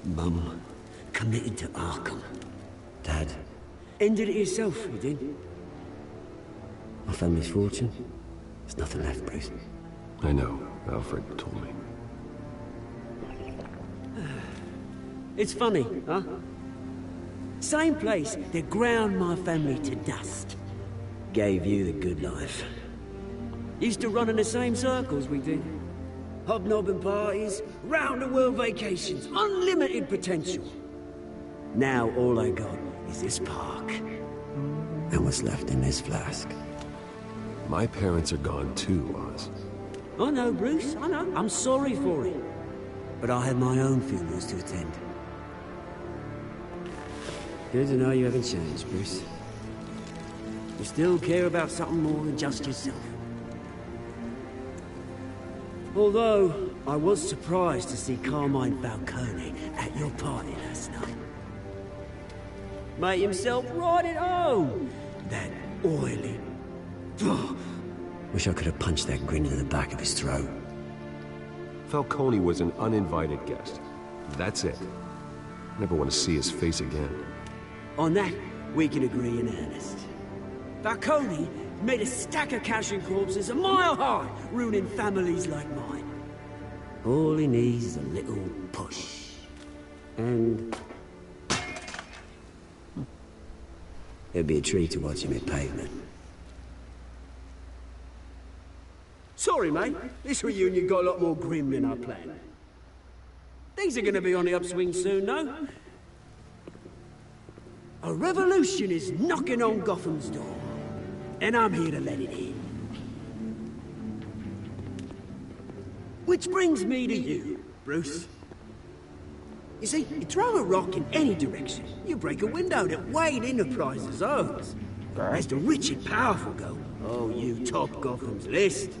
Mum committed to Arkham. Dad ended it yourself, you did. My family's fortune. There's nothing left, Bruce. I know. Alfred told me. It's funny, huh? Same place that ground my family to dust. Gave you the good life. Used to run in the same circles we did. Hobnobbing parties, round-the-world vacations, unlimited potential. Now all I got is this park. And what's left in this flask. My parents are gone too, Oz. I know, Bruce, I know. I'm sorry for it. But I have my own funerals to attend. Good to know you haven't changed, Bruce. You still care about something more than just yourself. Although, I was surprised to see Carmine Falcone at your party last night. Made himself right at home. That oily... Wish I could have punched that grin to the back of his throat. Falcone was an uninvited guest. That's it. Never want to see his face again. On that, we can agree in earnest. Falcone made a stack of cash and corpses a mile high, ruining families like mine. All he needs is a little push. And... it'd be a treat to watch him hit pavement. Sorry, mate. This reunion got a lot more grim than I planned. Things are gonna be on the upswing soon, no? A revolution is knocking on Gotham's door. and I'm here to let it in. Which brings me to you, Bruce. You see, you throw a rock in any direction, you break a window that Wayne Enterprises owns. As the rich and powerful go, oh, you top Gotham's list.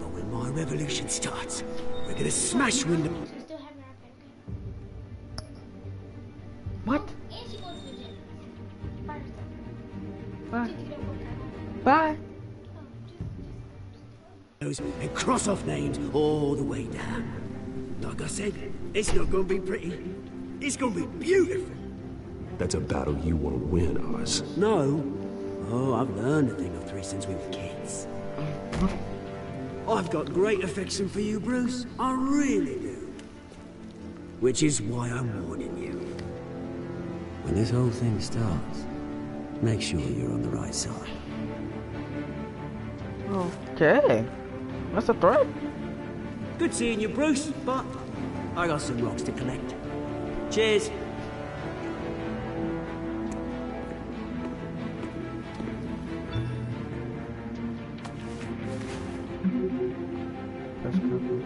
But when my revolution starts, we're gonna smash windows. What? Bye. Bye. And cross off names all the way down. Like I said, it's not gonna be pretty. It's gonna be beautiful. That's a battle you won't win, Oz. No. Oh, I've learned a thing or three since we were kids. I've got great affection for you, Bruce. I really do. Which is why I'm warning you. When this whole thing starts, make sure you're on the right side. Okay. That's a threat. Good seeing you, Bruce, but I got some rocks to collect. Cheers. That's good.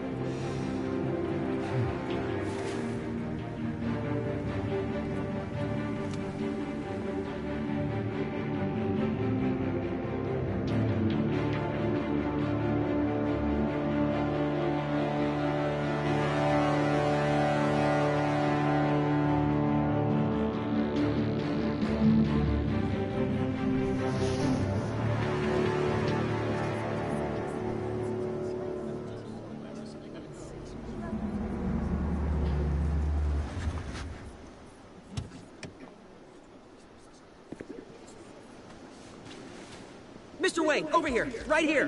Mr. Wayne, over here, right here.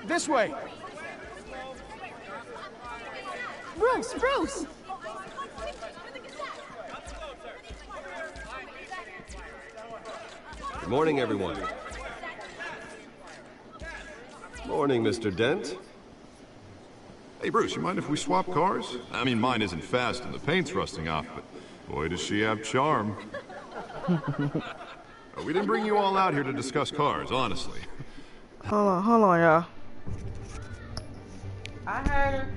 This way. Bruce, Bruce! Good morning, everyone. Morning, Mr. Dent. Hey, Bruce, you mind if we swap cars? I mean, mine isn't fast and the paint's rusting off, but boy, does she have charm. We didn't bring you all out here to discuss cars, honestly. Hold on, y'all. I heard her.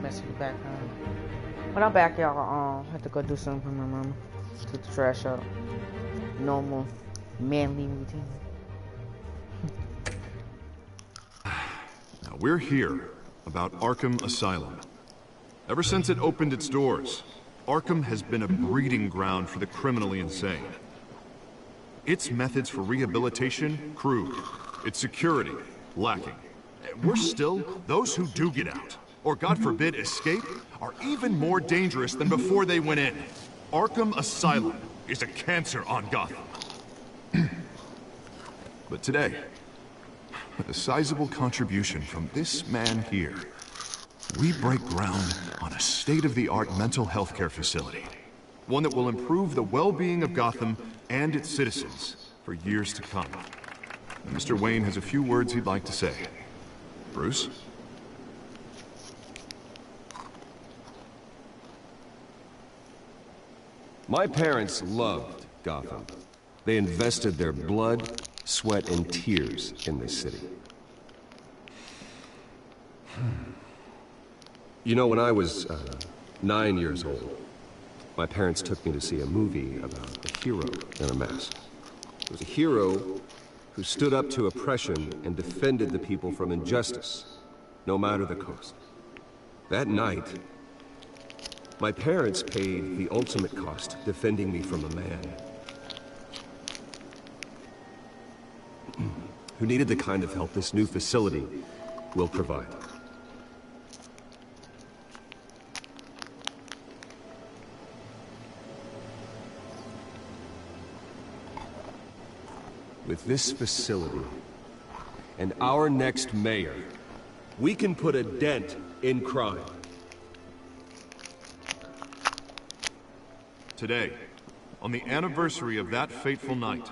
messing with the background. When I'm back, y'all, have to go do something for my mama. Get the trash out. Normal, manly routine. Now, we're here about Arkham Asylum. Ever since it opened its doors, Arkham has been a breeding ground for the criminally insane. Its methods for rehabilitation, crude. Its security, lacking. Worse still, those who do get out, or God forbid escape, are even more dangerous than before they went in. Arkham Asylum is a cancer on Gotham. But today, with a sizable contribution from this man here, we break ground on a state-of-the-art mental health care facility. One that will improve the well-being of Gotham and its citizens for years to come. Mr. Wayne has a few words he'd like to say. Bruce? My parents loved Gotham. They invested their blood, sweat, and tears in this city. You know, when I was 9 years old, my parents took me to see a movie about a hero in a mask. It was a hero who stood up to oppression and defended the people from injustice, no matter the cost. That night, my parents paid the ultimate cost defending me from a man who needed the kind of help this new facility will provide. With this facility and our next mayor, we can put a dent in crime. Today, on the anniversary of that fateful night,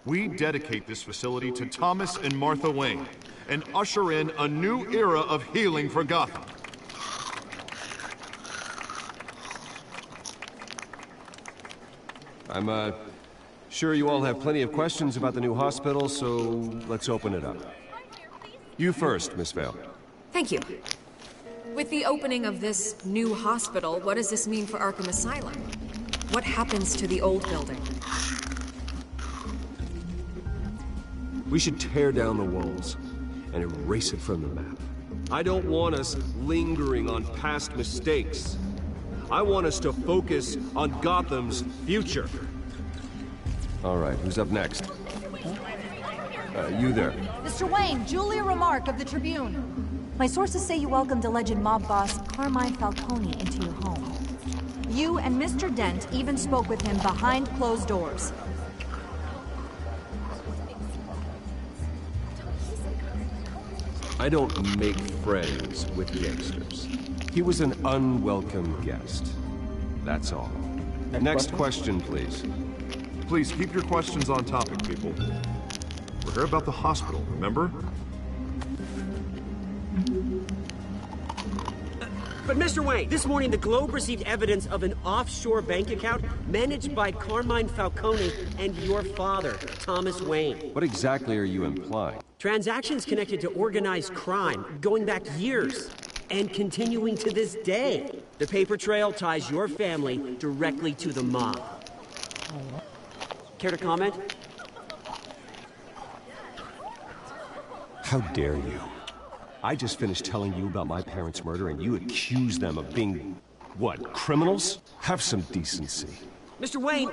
we dedicate this facility to Thomas and Martha Wayne and usher in a new era of healing for Gotham. I'm sure you all have plenty of questions about the new hospital, so let's open it up. You first, Miss Vale. Thank you. With the opening of this new hospital, what does this mean for Arkham Asylum? What happens to the old building? We should tear down the walls and erase it from the map. I don't want us lingering on past mistakes. I want us to focus on Gotham's future. All right, who's up next? You there. Mr. Wayne, Julia Remark of the Tribune. My sources say you welcomed alleged mob boss Carmine Falcone into your home. You and Mr. Dent even spoke with him behind closed doors. I don't make friends with gangsters. He was an unwelcome guest. That's all. Next question, please. Please keep your questions on topic, people. We're here about the hospital, remember? But Mr. Wayne, this morning the Globe received evidence of an offshore bank account managed by Carmine Falcone and your father, Thomas Wayne. What exactly are you implying? Transactions connected to organized crime, going back years, and continuing to this day. The paper trail ties your family directly to the mob. Care to comment? How dare you? I just finished telling you about my parents' murder and you accuse them of being, what, criminals? Have some decency. Mr. Wayne,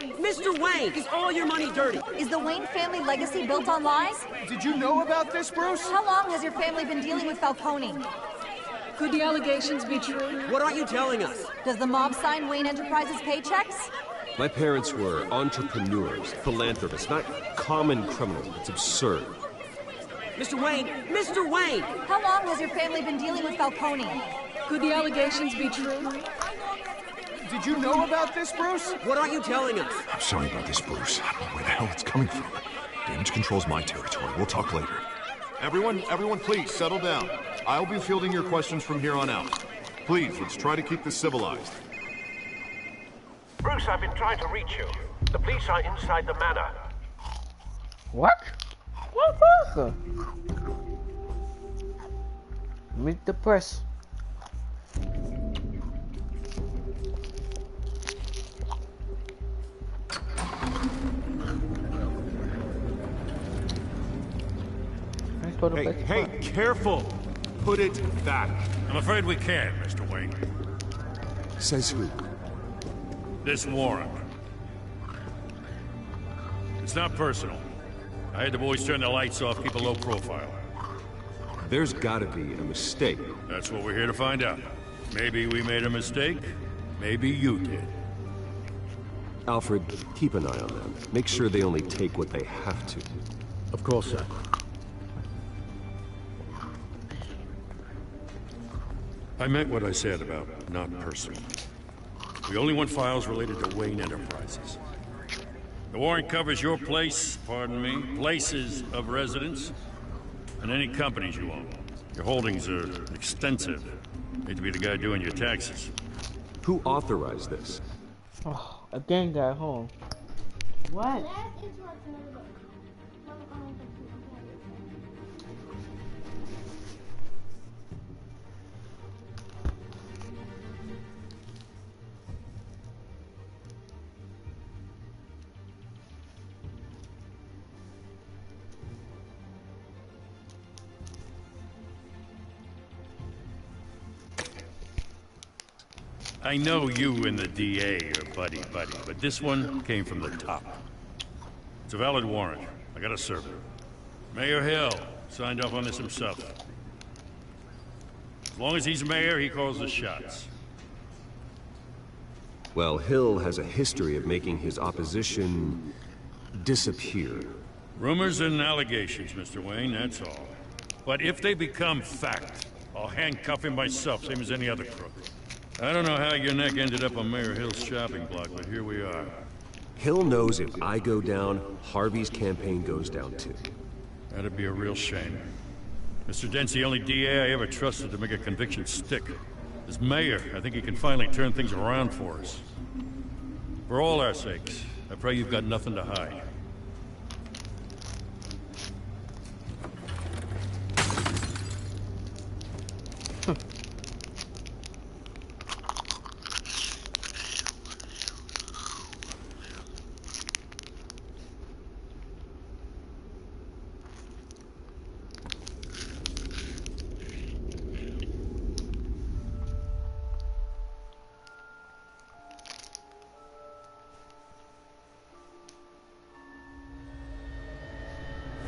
is all your money dirty? Is the Wayne family legacy built on lies? Did you know about this, Bruce? How long has your family been dealing with Falcone? Could the allegations be true? What aren't you telling us? Does the mob sign Wayne Enterprises paychecks? My parents were entrepreneurs, philanthropists, not common criminals. It's absurd. Mr. Wayne! How long has your family been dealing with Falcone? Could the allegations be true? Did you know about this, Bruce? What aren't you telling us? I'm sorry about this, Bruce. I don't know where the hell it's coming from. Damage control's my territory. We'll talk later. Everyone, please, settle down. I'll be fielding your questions from here on out. Please, let's try to keep this civilized. Bruce, I've been trying to reach you. The police are inside the manor. What? What was Meet the press. put him back. Hey, careful! Put it back. I'm afraid we can't, Mr. Wayne. Says who? This warrant. It's not personal. I had the boys turn the lights off, keep a low profile. There's gotta be a mistake. That's what we're here to find out. Maybe we made a mistake. Maybe you did. Alfred, keep an eye on them. Make sure they only take what they have to. Of course, sir. I meant what I said about not personal. We only want files related to Wayne Enterprises. The warrant covers your place, pardon me, places of residence, and any companies you own. Your holdings are extensive. Hate to be the guy doing your taxes. Who authorized this? Oh, a gang got home. What? I know you and the DA are buddy-buddy, but this one came from the top. It's a valid warrant. I gotta serve it. Mayor Hill signed off on this himself. As long as he's mayor, he calls the shots. Well, Hill has a history of making his opposition disappear. Rumors and allegations, Mr. Wayne, that's all. But if they become fact, I'll handcuff him myself, same as any other crook. I don't know how your neck ended up on Mayor Hill's shopping block, but here we are. Hill knows if I go down, Harvey's campaign goes down too. That'd be a real shame. Mr. Dent's the only DA I ever trusted to make a conviction stick. As mayor, I think he can finally turn things around for us. For all our sakes, I pray you've got nothing to hide.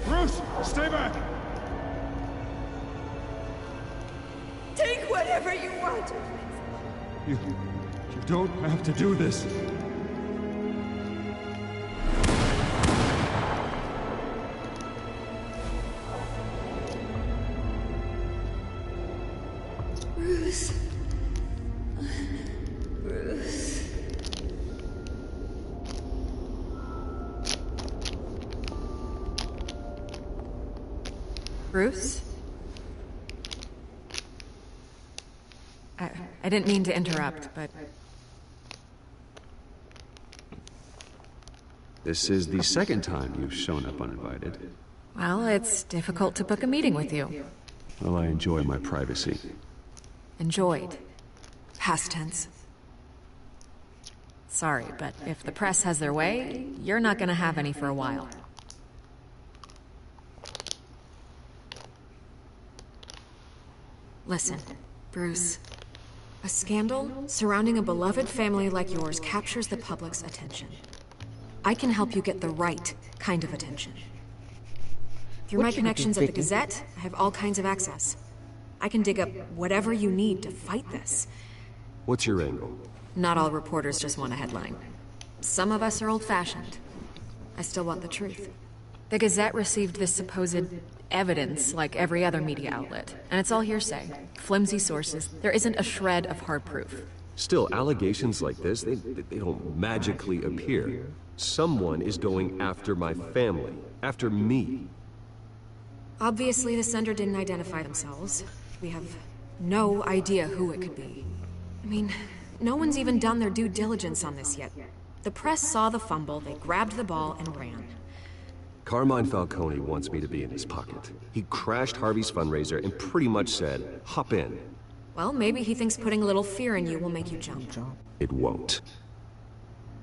Bruce, stay back! Take whatever you want. You don't have to do this. Bruce. Bruce. Bruce? I didn't mean to interrupt, but... This is the second time you've shown up uninvited. Well, it's difficult to book a meeting with you. Well, I enjoy my privacy. Enjoyed. Past tense. Sorry, but if the press has their way, you're not gonna have any for a while. Listen, Bruce. A scandal surrounding a beloved family like yours captures the public's attention. I can help you get the right kind of attention. Through my connections at the Gazette, I have all kinds of access. I can dig up whatever you need to fight this. What's your angle? Not all reporters just want a headline. Some of us are old-fashioned. I still want the truth. The Gazette received this supposed evidence like every other media outlet, and it's all hearsay. Flimsy sources. There isn't a shred of hard proof. Still, allegations like this, they don't magically appear. Someone is going after my family, after me. Obviously, the sender didn't identify themselves. We have no idea who it could be. I mean, no one's even done their due diligence on this yet. The press saw the fumble, they grabbed the ball and ran. Carmine Falcone wants me to be in his pocket. He crashed Harvey's fundraiser and pretty much said, hop in. Well, maybe he thinks putting a little fear in you will make you jump. It won't.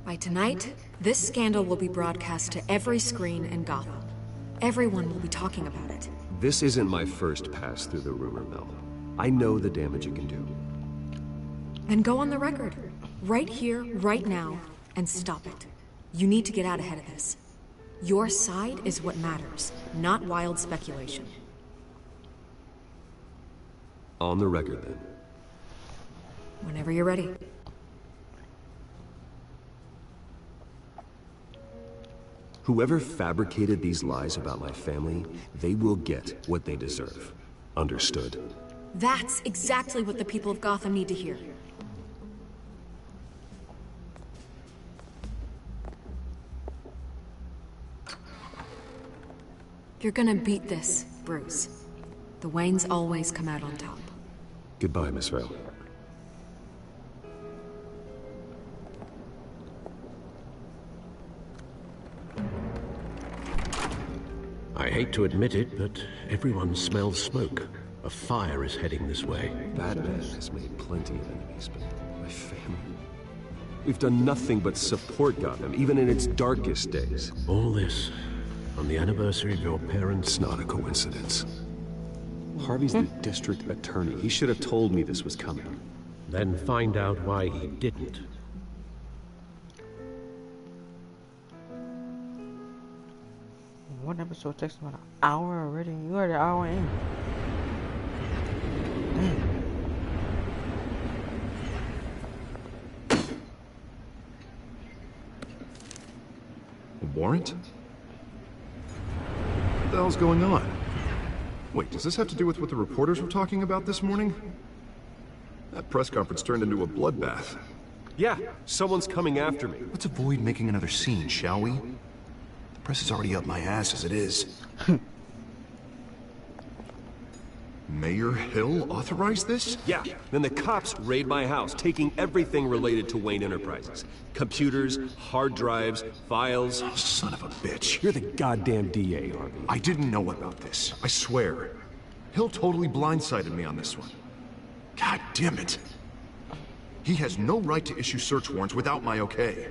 By tonight, this scandal will be broadcast to every screen in Gotham. Everyone will be talking about it. This isn't my first pass through the rumor mill. I know the damage it can do. Then go on the record. Right here, right now, and stop it. You need to get out ahead of this. Your side is what matters, not wild speculation. On the record, then. Whenever you're ready. Whoever fabricated these lies about my family, they will get what they deserve. Understood? That's exactly what the people of Gotham need to hear. You're gonna beat this, Bruce. The Waynes always come out on top. Goodbye, Miss Vale. I hate to admit it, but everyone smells smoke. A fire is heading this way. Batman has made plenty of enemies, but my family... We've done nothing but support Gotham, even in its darkest days. All this, on the anniversary of your parents'... It's not a coincidence. Harvey's the district attorney. He should have told me this was coming. Then find out why he didn't. One episode takes about an hour already. You are an hour in. Damn. A warrant? What the hell's going on? Wait, does this have to do with what the reporters were talking about this morning? That press conference turned into a bloodbath. Yeah, someone's coming after me. Let's avoid making another scene, shall we? The press is already up my ass as it is. Mayor Hill authorized this? Yeah, then the cops raid my house, taking everything related to Wayne Enterprises. Computers, hard drives, files. Oh, son of a bitch. You're the goddamn DA, Harvey. I didn't know about this, I swear. Hill totally blindsided me on this one. God damn it. He has no right to issue search warrants without my okay.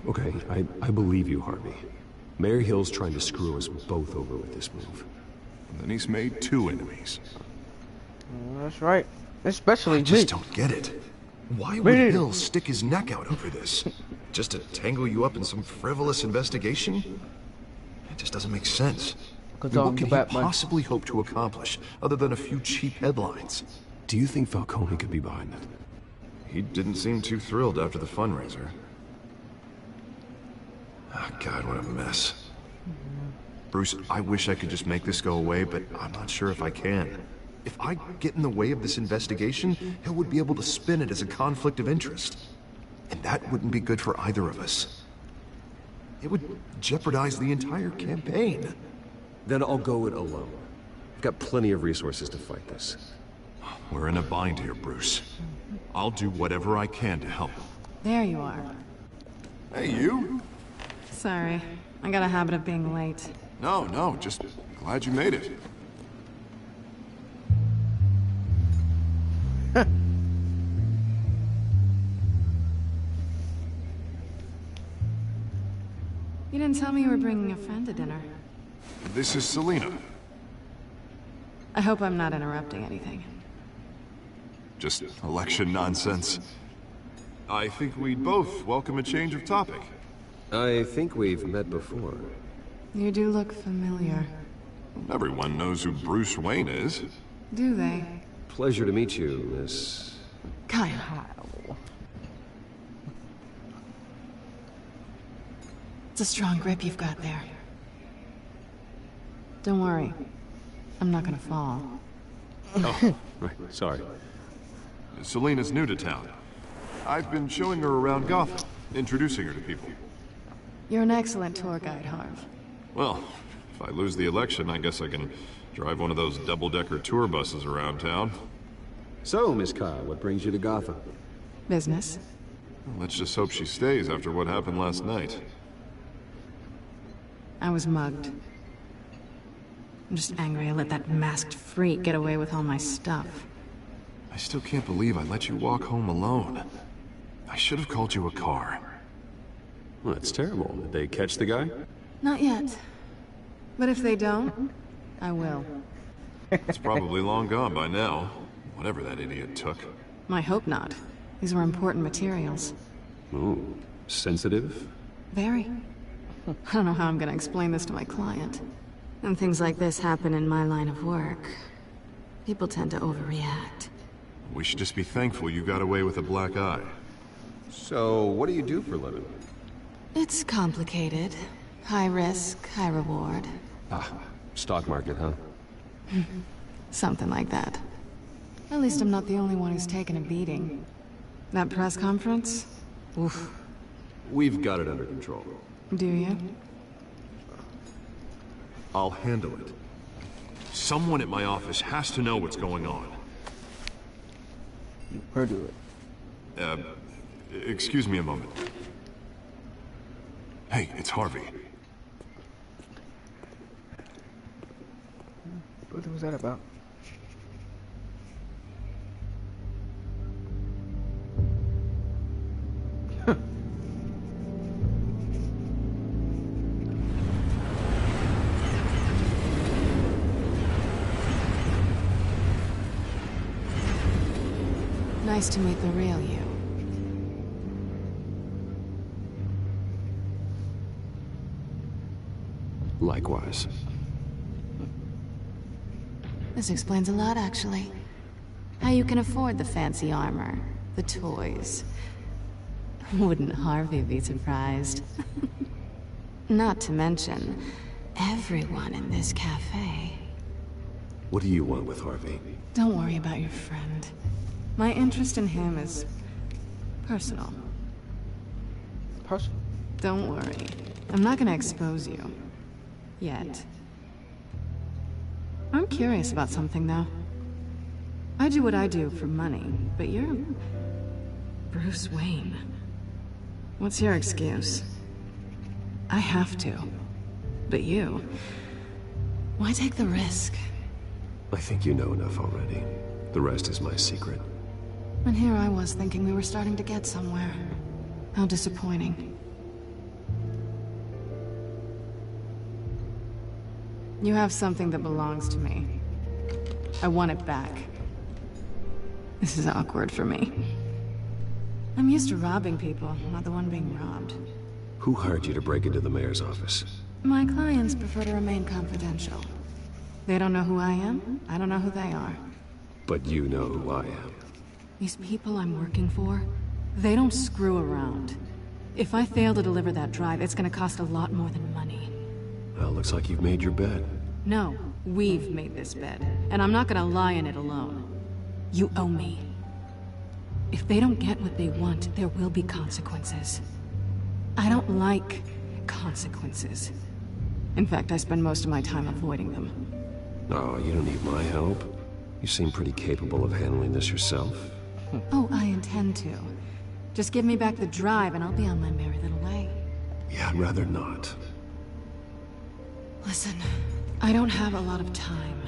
Okay, I believe you, Harvey. Mayor Hill's trying to screw us both over with this move. And then he's made two enemies. That's right. Especially I just don't get it. Why would Hill stick his neck out over this? Just to tangle you up in some frivolous investigation? It just doesn't make sense. What could he possibly hope to accomplish, other than a few cheap headlines? Do you think Falcone could be behind it? He didn't seem too thrilled after the fundraiser. Oh, God, what a mess. Bruce, I wish I could just make this go away, but I'm not sure if I can. If I get in the way of this investigation, Hill would be able to spin it as a conflict of interest. And that wouldn't be good for either of us. It would jeopardize the entire campaign. Then I'll go it alone. I've got plenty of resources to fight this. We're in a bind here, Bruce. I'll do whatever I can to help. There you are. Hey, you? Sorry, I got a habit of being late. No, just glad you made it. You didn't tell me you were bringing a friend to dinner. This is Selina. I hope I'm not interrupting anything. Just election nonsense. I think we'd both welcome a change of topic. I think we've met before. You do look familiar. Everyone knows who Bruce Wayne is. Do they? Pleasure to meet you, Miss... Kyle. It's a strong grip you've got there. Don't worry. I'm not gonna fall. Oh, right, sorry. Selina's new to town. I've been showing her around Gotham, introducing her to people. You're an excellent tour guide, Harv. Well, if I lose the election, I guess I can drive one of those double-decker tour buses around town. So, Miss Kyle, what brings you to Gotham? Business. Let's just hope she stays after what happened last night. I was mugged. I'm just angry I let that masked freak get away with all my stuff. I still can't believe I let you walk home alone. I should have called you a car. Well, that's terrible. Did they catch the guy? Not yet. But if they don't, I will. It's probably long gone by now. Whatever that idiot took. I hope not. These were important materials. Ooh, sensitive? Very. I don't know how I'm gonna explain this to my client. When things like this happen in my line of work, people tend to overreact. We should just be thankful you got away with a black eye. So, what do you do for a living? It's complicated. High risk, high reward. Ah, stock market, huh? Something like that. At least I'm not the only one who's taken a beating. That press conference? Oof. We've got it under control. Do you? I'll handle it. Someone at my office has to know what's going on. Her do it. Excuse me a moment. Hey, it's Harvey. What was that about? Nice to meet the real you. Likewise. This explains a lot, actually. How you can afford the fancy armor, the toys. Wouldn't Harvey be surprised? Not to mention, everyone in this cafe. What do you want with Harvey? Don't worry about your friend. My interest in him is personal. Personal? Don't worry. I'm not gonna expose you. Yet. I'm curious about something, though. I do what I do for money, but you're Bruce Wayne. What's your excuse? I have to. But you... why take the risk? I think you know enough already. The rest is my secret. And here I was thinking we were starting to get somewhere. How disappointing. You have something that belongs to me. I want it back. This is awkward for me. I'm used to robbing people, not the one being robbed. Who hired you to break into the mayor's office? My clients prefer to remain confidential. They don't know who I am, I don't know who they are. But you know who I am. These people I'm working for, they don't screw around. If I fail to deliver that drive, it's gonna cost a lot more than money. Well, looks like you've made your bed. No, we've made this bed, and I'm not gonna lie in it alone. You owe me. If they don't get what they want, there will be consequences. I don't like consequences. In fact, I spend most of my time avoiding them. Oh, you don't need my help. You seem pretty capable of handling this yourself. Oh, I intend to. Just give me back the drive and I'll be on my merry little way. Yeah, I'd rather not. Listen, I don't have a lot of time.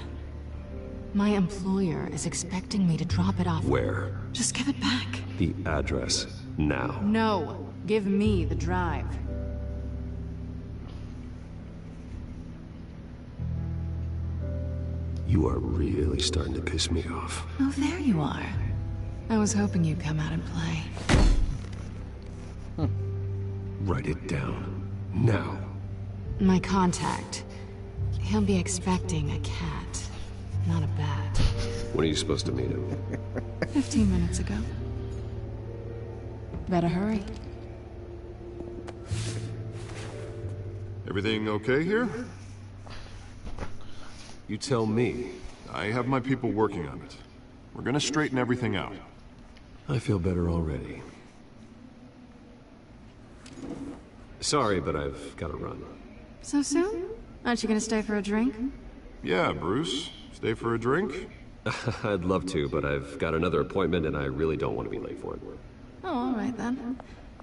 My employer is expecting me to drop it off. Where? Just give it back. The address, now. No, give me the drive. You are really starting to piss me off. Oh, there you are. I was hoping you'd come out and play. Write it down. Now. My contact. He'll be expecting a cat, not a bat. When are you supposed to meet him? 15 minutes ago. Better hurry. Everything okay here? You tell me. I have my people working on it. We're gonna straighten everything out. I feel better already. Sorry, but I've got to run. So soon? Aren't you gonna stay for a drink? Yeah, Bruce. Stay for a drink? I'd love to, but I've got another appointment and I really don't want to be late for it. Oh, all right then.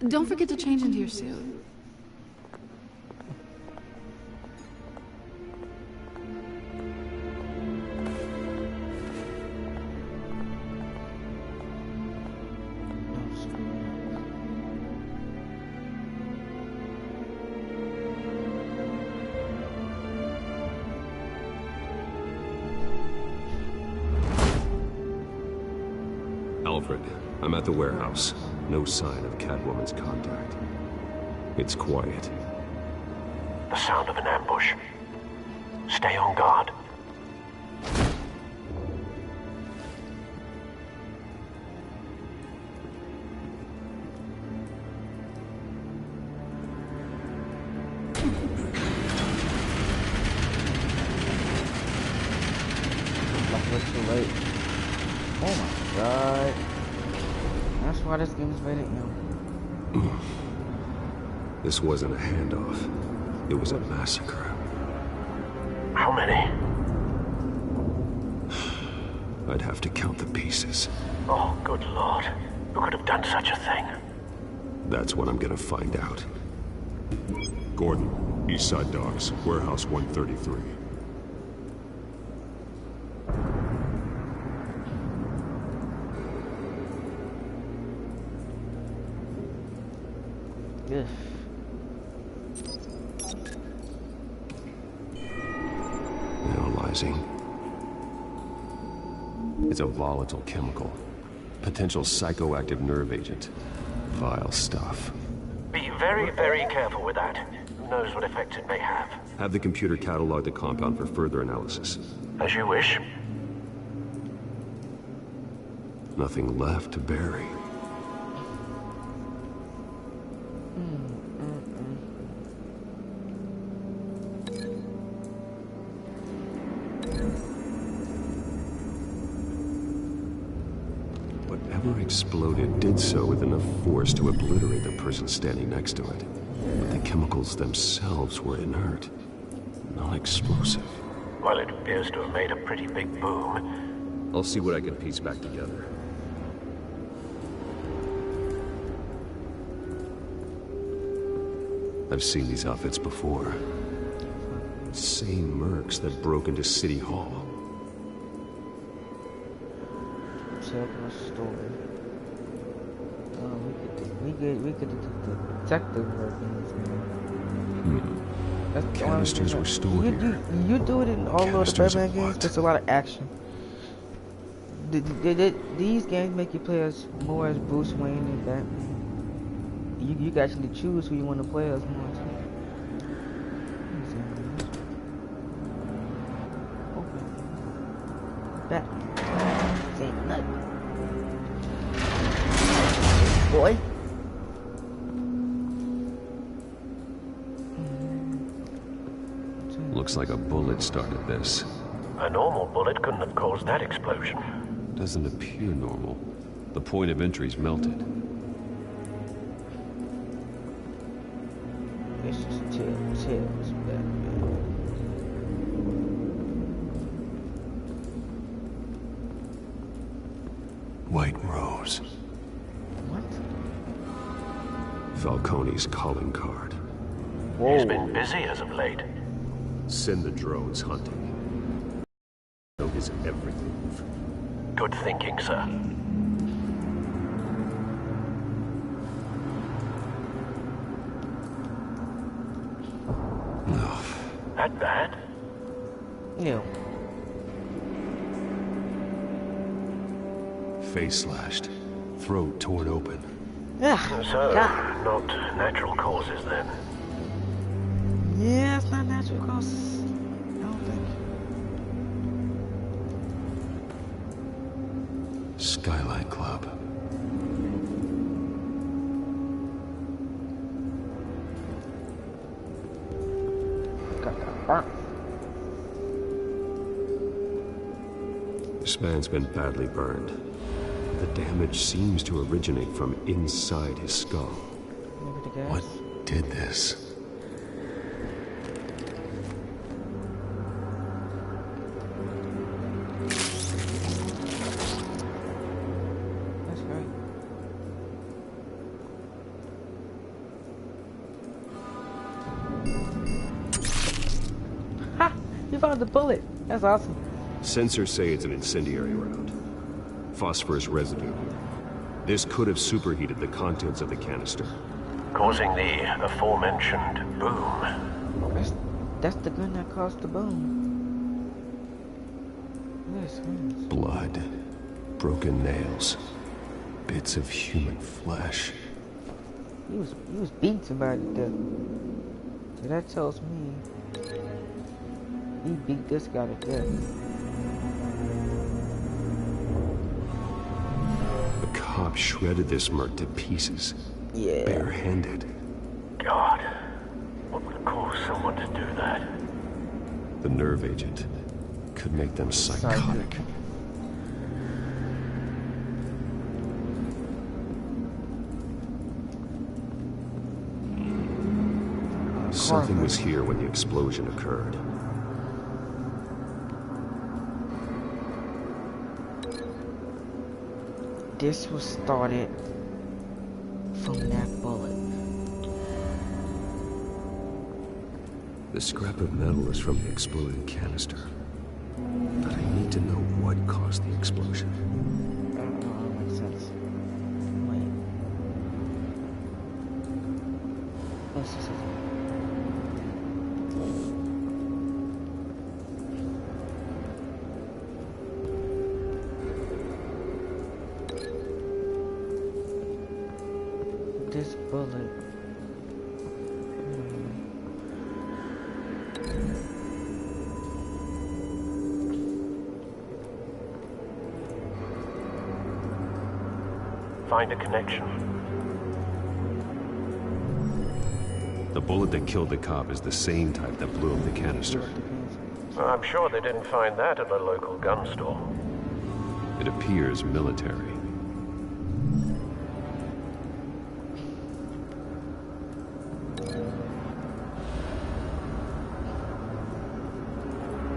Don't forget to change into your suit. Good. I'm at the warehouse. No sign of Catwoman's contact. It's quiet. The sound of an ambush. Stay on guard. Too late. Oh my god. That's why this game is rated M. This wasn't a handoff. It was a massacre. How many? I'd have to count the pieces. Oh, good lord. Who could have done such a thing? That's what I'm gonna find out. Gordon, East Side Docks, Warehouse 133. Yes. Analyzing. It's a volatile chemical. Potential psychoactive nerve agent. Vile stuff. Be very, very careful with that. Who knows what effects it may have. Have the computer catalog the compound for further analysis. As you wish. Nothing left to bury. Whatever exploded did so with enough force to obliterate the person standing next to it. But the chemicals themselves were inert, non-explosive. Well, it appears to have made a pretty big boom. I'll see what I can piece back together. I've seen these outfits before. Same mercs that broke into City Hall. Tell my story. We get the detective work in this game. That's the Canisters were stored here. You do it in all of the Batman games. There's a lot of action. These games make you play as more as Bruce Wayne and Batman. You can actually choose who you want to play as more. Batman. Ain't nothing. Boy. Looks like a bullet started this. A normal bullet couldn't have caused that explosion. Doesn't appear normal. The point of entry's melted. It's just tails, Batman. White Rose. What? Falcone's calling card. He's been busy as of late. Send the drones hunting. Know his every move. Good thinking, sir. No. That bad? Yeah. Face slashed. Throat torn open. Yeah. So, not natural causes then. Yeah, it's not natural causes. I don't think. Skyline Club. This man's been badly burned. The damage seems to originate from inside his skull. What did this? That's right. Ha! You found the bullet. That's awesome. Sensors say it's an incendiary round. Phosphorus residue. This could have superheated the contents of the canister. Causing the aforementioned boom. That's the gun that caused the boom. Yes, Blood. Broken nails. bits of human flesh. He was beating somebody to death. So that tells me he beat this guy to death. The cop shredded this merc to pieces. Yeah. Barehanded. God, what would cause someone to do that? The nerve agent could make them psychotic. Something was here when the explosion occurred. This was started from that bullet. The scrap of metal is from the exploded canister. But I need to know what caused the explosion. I don't know, that makes sense. Wait. What's this? This bullet. Find a connection. The bullet that killed the cop is the same type that blew up the canister. I'm sure they didn't find that at a local gun store. It appears military.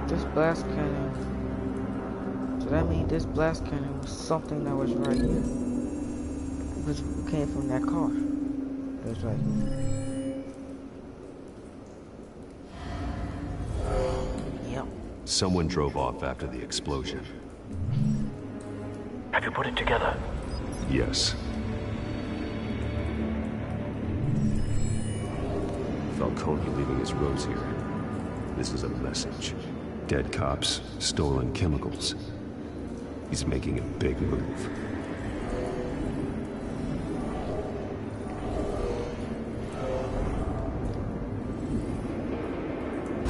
This blast cannon. So that means this blast cannon was something that was right here. It came from that car. It was right here. Yep. Someone drove off after the explosion. Have you put it together? Yes. Falcone leaving his rose here. This is a message. Dead cops, stolen chemicals. He's making a big move.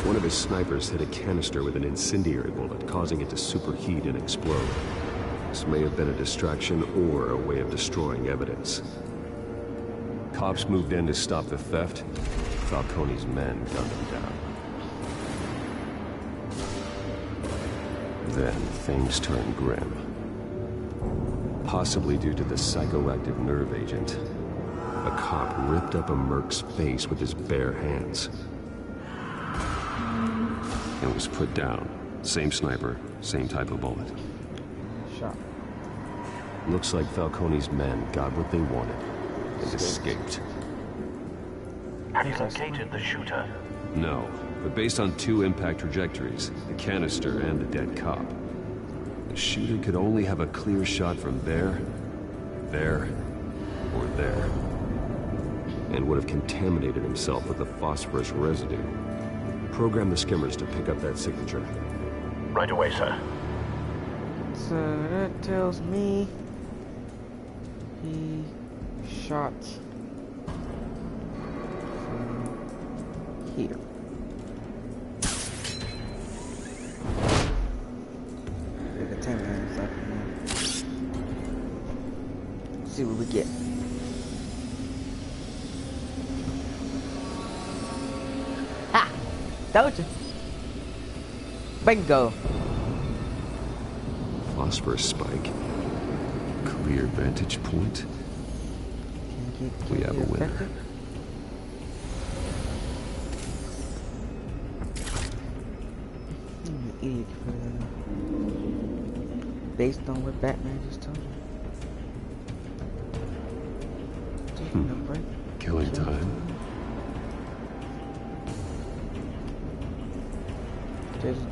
One of his snipers hit a canister with an incendiary bullet, causing it to superheat and explode. This may have been a distraction or a way of destroying evidence. Cops moved in to stop the theft. Falcone's men gunned him down. Then things turned grim. Possibly due to the psychoactive nerve agent, a cop ripped up a merc's face with his bare hands. And was put down. Same sniper, same type of bullet. Shot. Looks like Falcone's men got what they wanted and escaped. Have you located the shooter? No, but based on two impact trajectories, the canister and the dead cop, the shooter could only have a clear shot from there, or there, and would have contaminated himself with the phosphorus residue. Program the skimmers to pick up that signature. Right away, sir. So that tells me he shot from here. Let's see what we get. Ha! Told you. Bingo. Phosphorus spike. Clear vantage point. We have a winner. Idiot for that. Based on what Batman just told you. Taking a break. Killing time.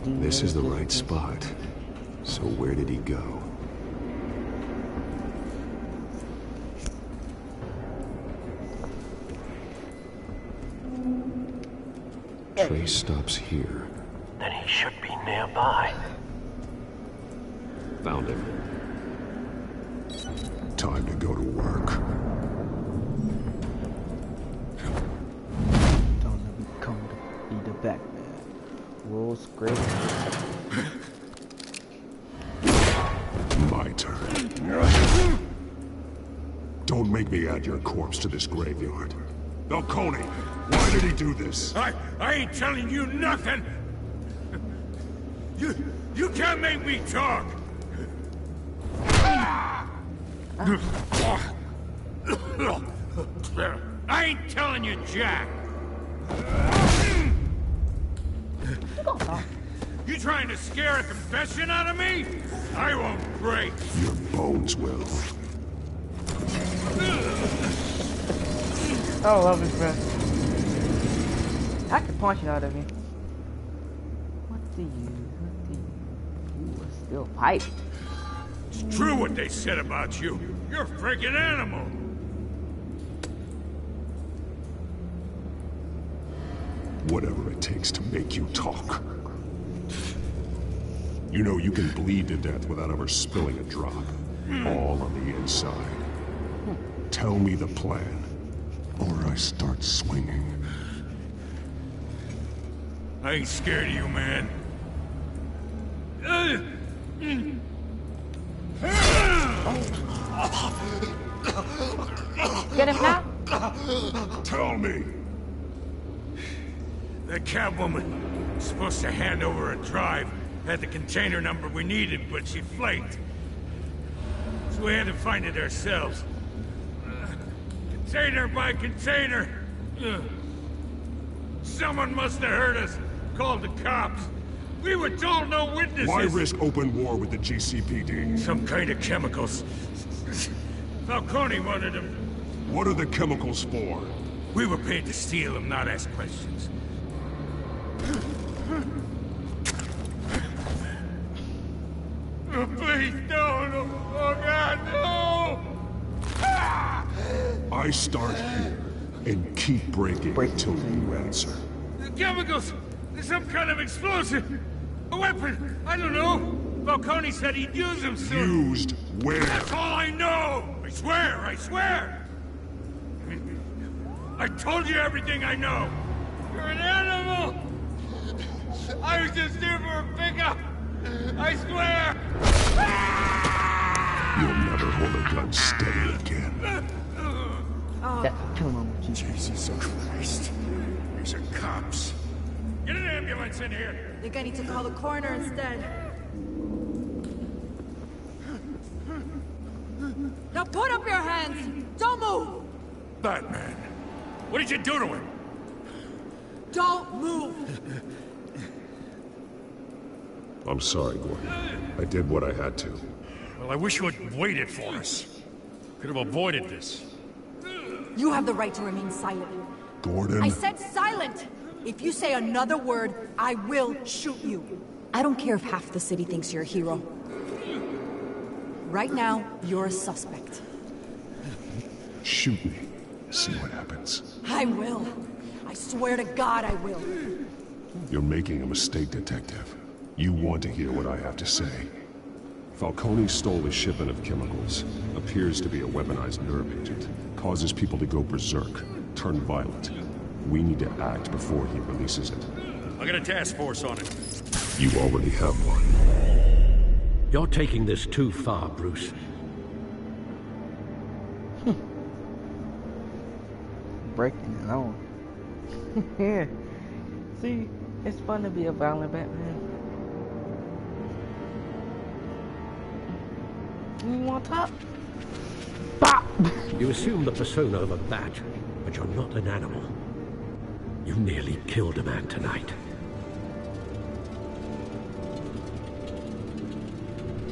This is the right spot. So where did he go? Trace stops here. Then he should be nearby. Found him. Time to go to work. Don't let me come to be the Batman. Rules great. My turn. Don't make me add your corpse to this graveyard. Falcone, why did he do this? I ain't telling you nothing! You can't make me talk! I ain't telling you, Jack! You trying to scare a confession out of me? I won't break! Your bones will. I love this man. I can punch it out of you. What do you? You are still piped. It's true what they said about you. You're a freaking animal. Whatever it takes to make you talk. You know you can bleed to death without ever spilling a drop. All on the inside. Tell me the plan, or I start swinging. I ain't scared of you, man. Get him now? Tell me. That Catwoman was supposed to hand over a drive. Had the container number we needed, but she flaked. So we had to find it ourselves. Container by container. Someone must have heard us. Called the cops. We were told no witnesses. Why risk open war with the GCPD? Some kind of chemicals. Falcone wanted them. What are the chemicals for? We were paid to steal them, not ask questions. Oh, please don't! Oh God, no! I start here and keep breaking until you answer. The chemicals! There's some kind of explosive! A weapon! I don't know! Falcone said he'd use them soon! Used where? That's all I know! I swear! I swear! I told you everything I know! You're an animal! I was just here for a pickup! I swear! You'll never hold a gun steady again. Jesus Christ. These are cops. Get an ambulance in here! I think I need to call the coroner instead. Now put up your hands! Don't move! Batman, what did you do to him? Don't move! I'm sorry, Gordon. I did what I had to. Well, I wish you had waited for us. Could have avoided this. You have the right to remain silent. Gordon? I said silent! If you say another word, I will shoot you. I don't care if half the city thinks you're a hero. Right now, you're a suspect. Shoot me. See what happens. I will. I swear to God I will. You're making a mistake, Detective. You want to hear what I have to say. Falcone stole a shipment of chemicals. Appears to be a weaponized nerve agent. Causes people to go berserk, turn violent. We need to act before he releases it. I got a task force on it. You already have one. You're taking this too far, Bruce. Breaking it on. Yeah. See, it's fun to be a violent Batman. You want to talk? Bop! You assume the persona of a bat, but you're not an animal. You nearly killed a man tonight.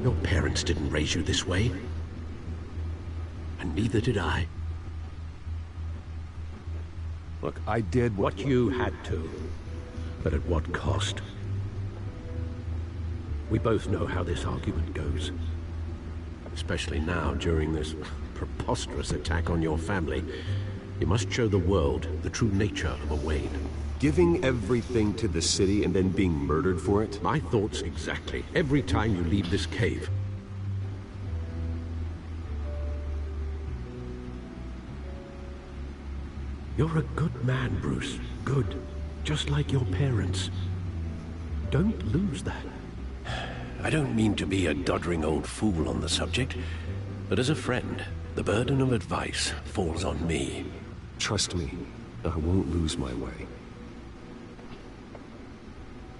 Your parents didn't raise you this way. And neither did I. Look, I did what you had to. But at what cost? We both know how this argument goes. Especially now, during this preposterous attack on your family. You must show the world the true nature of a Wayne. Giving everything to the city and then being murdered for it? My thoughts exactly. Every time you leave this cave. You're a good man, Bruce. Good. Just like your parents. Don't lose that. I don't mean to be a doddering old fool on the subject, but as a friend, the burden of advice falls on me. Trust me, I won't lose my way.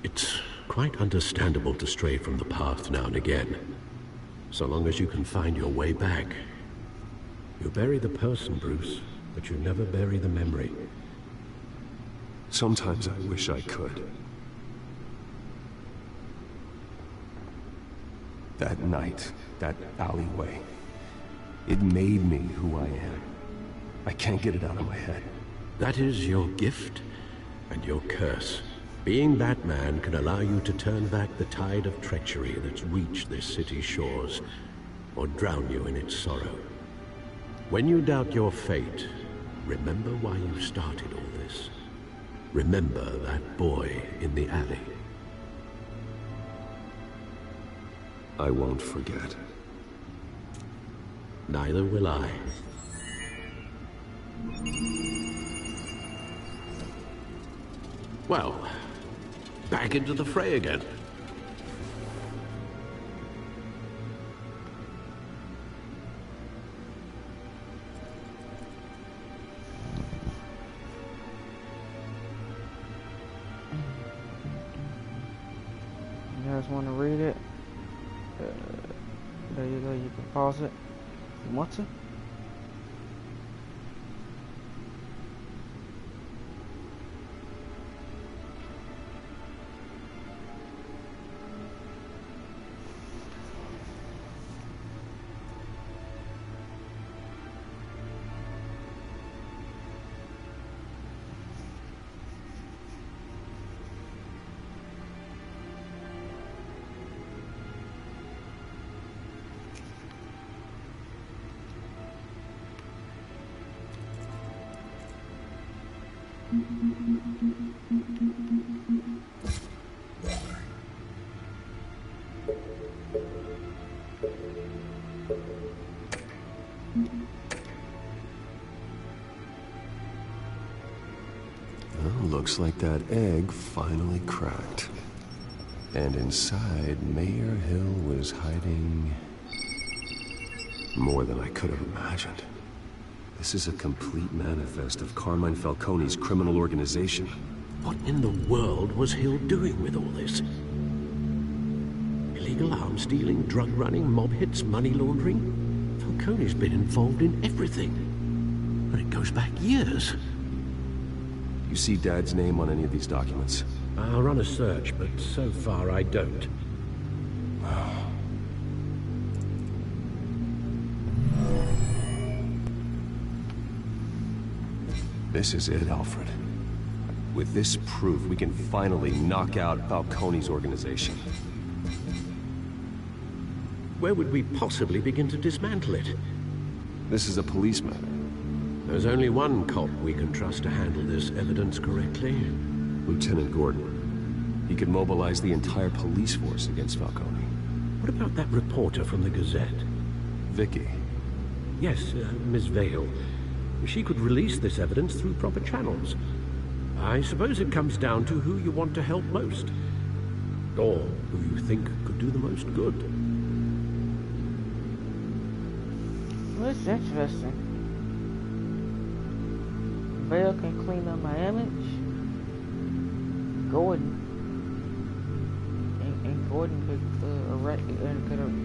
It's quite understandable to stray from the path now and again, so long as you can find your way back. You bury the person, Bruce, but you never bury the memory. Sometimes I wish I could. That night, that alleyway, it made me who I am. I can't get it out of my head. That is your gift and your curse. Being Batman can allow you to turn back the tide of treachery that's reached this city's shores, or drown you in its sorrow. When you doubt your fate, remember why you started all this. Remember that boy in the alley. I won't forget. Neither will I. Well, back into the fray again. You guys want to read it? There you go, you can pause it if you want to. Well, looks like that egg finally cracked. And inside, Mayor Hill was hiding more than I could have imagined. This is a complete manifest of Carmine Falcone's criminal organization. What in the world was Hill doing with all this? Illegal arms dealing, drug running, mob hits, money laundering? Falcone's been involved in everything. And it goes back years. You see Dad's name on any of these documents? I'll run a search, but so far I don't. This is it, Alfred. With this proof, we can finally knock out Falcone's organization. Where would we possibly begin to dismantle it? This is a police matter. There's only one cop we can trust to handle this evidence correctly. Lieutenant Gordon. He could mobilize the entire police force against Falcone. What about that reporter from the Gazette? Vicky. Yes, Miss Vale. She could release this evidence through proper channels. I suppose it comes down to who you want to help most. Or who you think could do the most good. Well, that's interesting. Vale can clean up my image. Gordon. And Gordon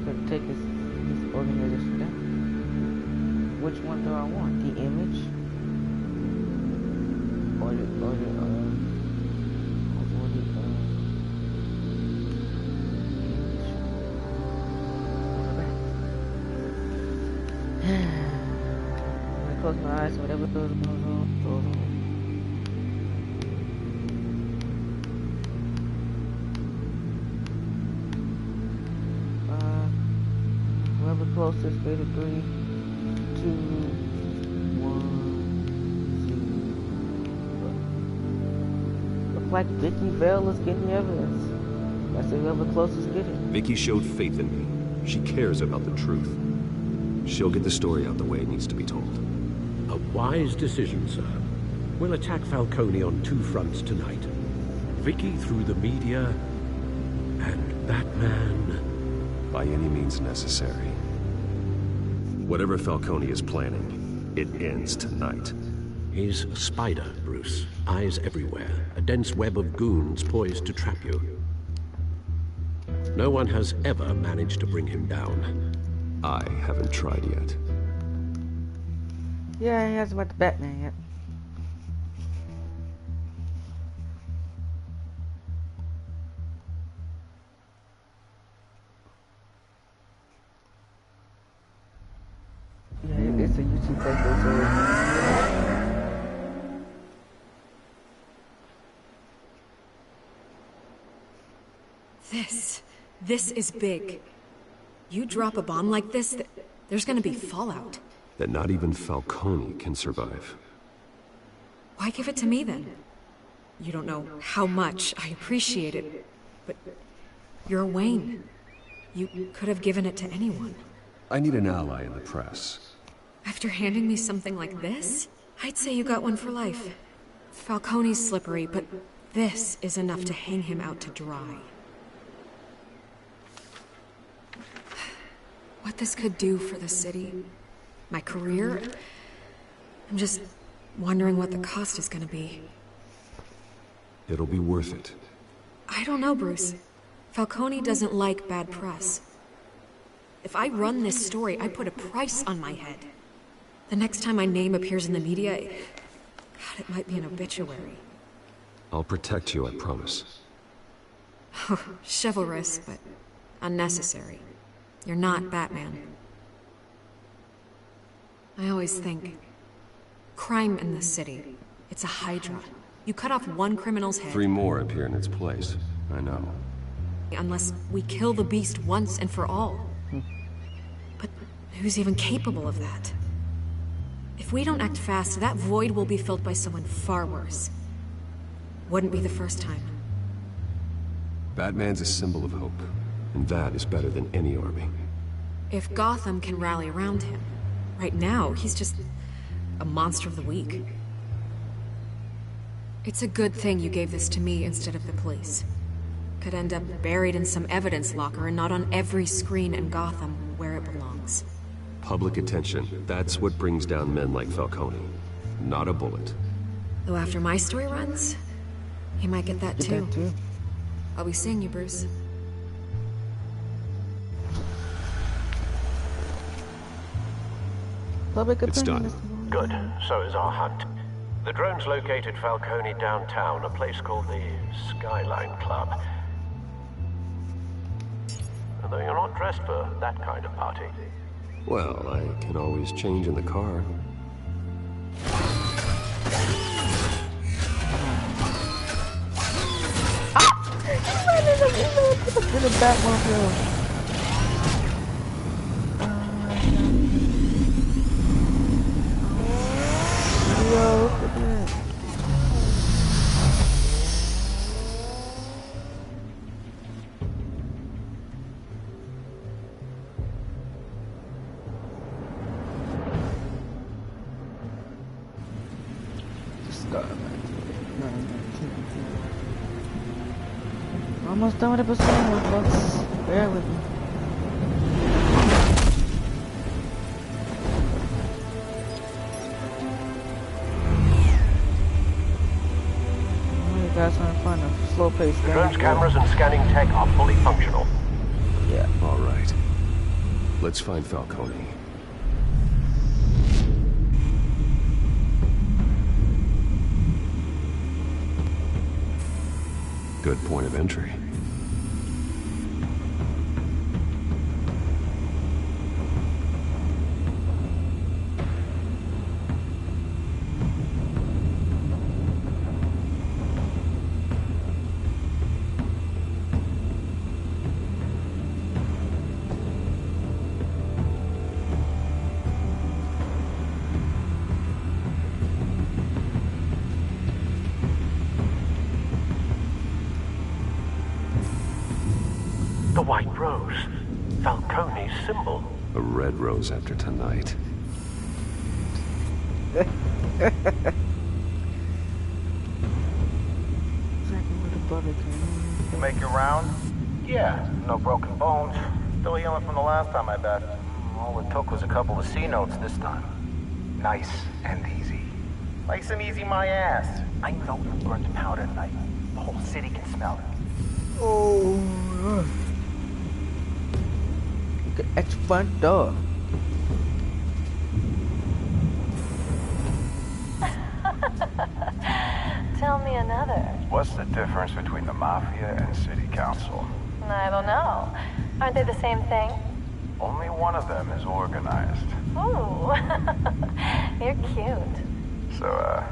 could take his organization down. Which one do I want? The image? Or the I close my eyes, whatever goes on, goes on. Whoever closest, get a 3, 2, 1, 0. Looks like Vicky Vale is getting evidence. I say whoever closest get it. Vicky showed faith in me. She cares about the truth. She'll get the story out the way it needs to be told. A wise decision, sir. We'll attack Falcone on two fronts tonight. Vicky through the media, and Batman... By any means necessary. Whatever Falcone is planning, it ends tonight. He's a spider, Bruce. Eyes everywhere. A dense web of goons poised to trap you. No one has ever managed to bring him down. I haven't tried yet. Yeah, he hasn't met the Batman yet. Yeah, it's a YouTube video. This is big. You drop a bomb like this, there's gonna be fallout. That not even Falcone can survive. Why give it to me then? You don't know how much I appreciate it, but you're Wayne. You could have given it to anyone. I need an ally in the press. After handing me something like this, I'd say you got one for life. Falcone's slippery, but this is enough to hang him out to dry. What this could do for the city, my career, I'm just wondering what the cost is gonna be. It'll be worth it. I don't know, Bruce. Falcone doesn't like bad press. If I run this story, I put a price on my head. The next time my name appears in the media, God, it might be an obituary. I'll protect you, I promise. Chivalrous, but unnecessary. You're not Batman. I always think, crime in the city, it's a hydra. You cut off one criminal's head... 3 more appear in its place. I know. Unless we kill the beast once and for all. But who's even capable of that? If we don't act fast, that void will be filled by someone far worse. Wouldn't be the first time. Batman's a symbol of hope, and that is better than any army. If Gotham can rally around him, right now, he's just a monster of the week. It's a good thing you gave this to me instead of the police. Could end up buried in some evidence locker and not on every screen in Gotham where it belongs. Public attention, that's what brings down men like Falcone. Not a bullet. Though after my story runs, he might get that too. I'll be seeing you, Bruce. Public it's opinion. done. Good. So is our hunt. The drones located Falcone downtown, a place called the Skyline Club. Although you're not dressed for that kind of party. Well, I can always change in the car. Get a Batmobile. Yo, look at that. Almost done with episode 1, folks. Bear with me. You guys want to find a slow pace game. Drones, cameras, and scanning tech are fully functional. Yeah. All right. Let's find Falcone. Good point of entry. The white rose. Falcone's symbol. A red rose after tonight. You make your round? Yeah, no broken bones. Still healing from the last time, I bet. All it took was a couple of C notes this time. Nice and easy. Nice and easy, my ass. I know you burned powder tonight. The whole city can smell it. Oh. Look at the front door. Tell me another. What's the difference between the Mafia and City Council? I don't know. Aren't they the same thing? Only one of them is organized. Ooh. You're cute. So,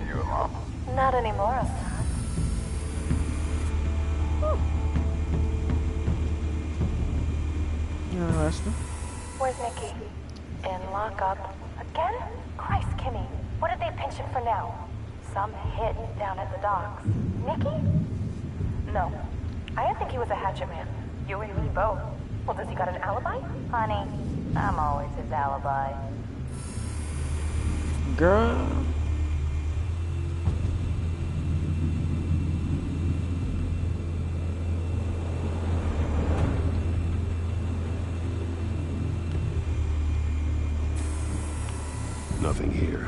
you a mom? Not anymore, I'm not. You interested? Where's Nikki? In lockup. Again? Christ, Kimmy. What did they pinch him for now? Some hit down at the docks. Nikki? No. I didn't think he was a hatchet man. You and me both. Well, does he got an alibi? Honey, I'm always his alibi. Girl. Nothing here.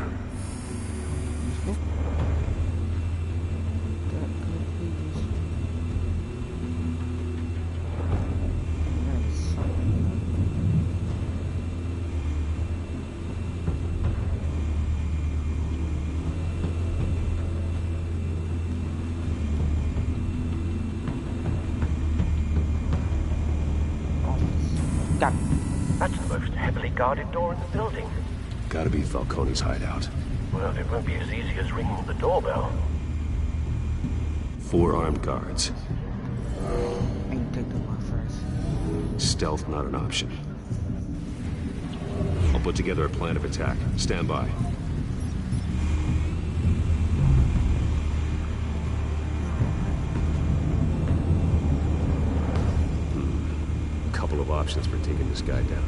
That's the most heavily guarded door in the building. Gotta be Falcone's hideout. Well, it won't be as easy as ringing the doorbell. 4 armed guards. I can take them off first. Stealth not an option. I'll put together a plan of attack. Stand by. Couple of options for taking this guy down.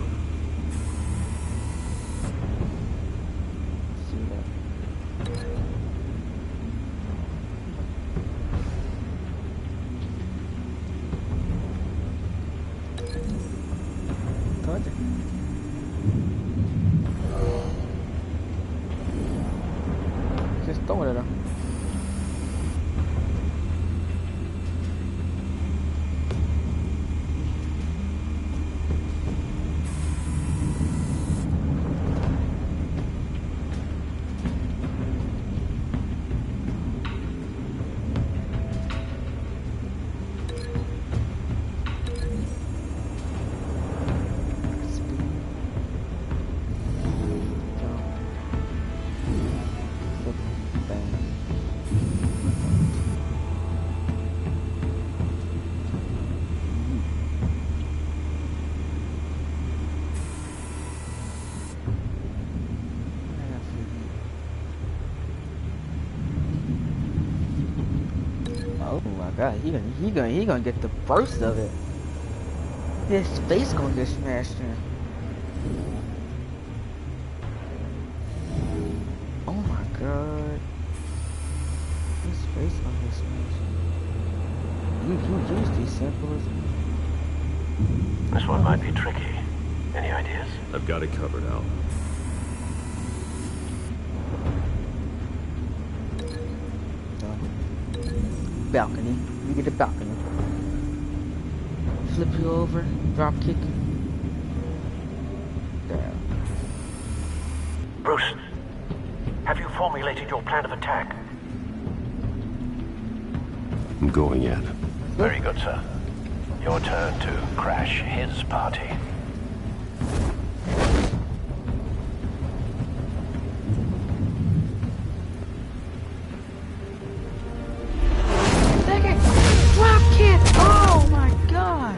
Just throwing it up. Oh my god, he gonna get the first of it. His face gonna get smashed in. Oh my god. His face gonna get smashed in. You use these samples. This one might be tricky. Any ideas? I've got it covered, Al. Balcony. You get the balcony. Flip you over. Drop kick. Down. Bruce, have you formulated your plan of attack? I'm going in. Very good, sir. Your turn to crash his party. Drop kick! Oh my god!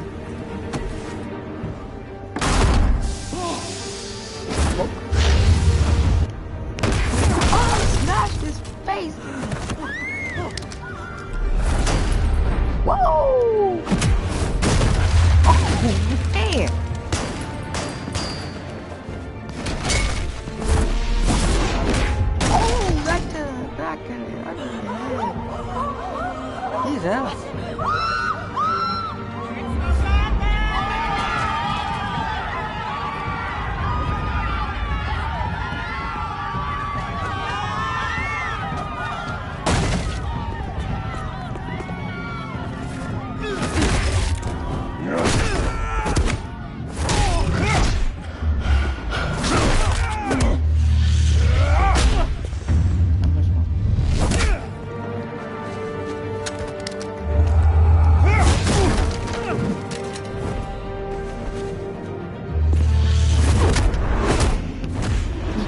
Oh, smashed his face! Whoa! Oh man! Oh, right to the back of the head. He's out.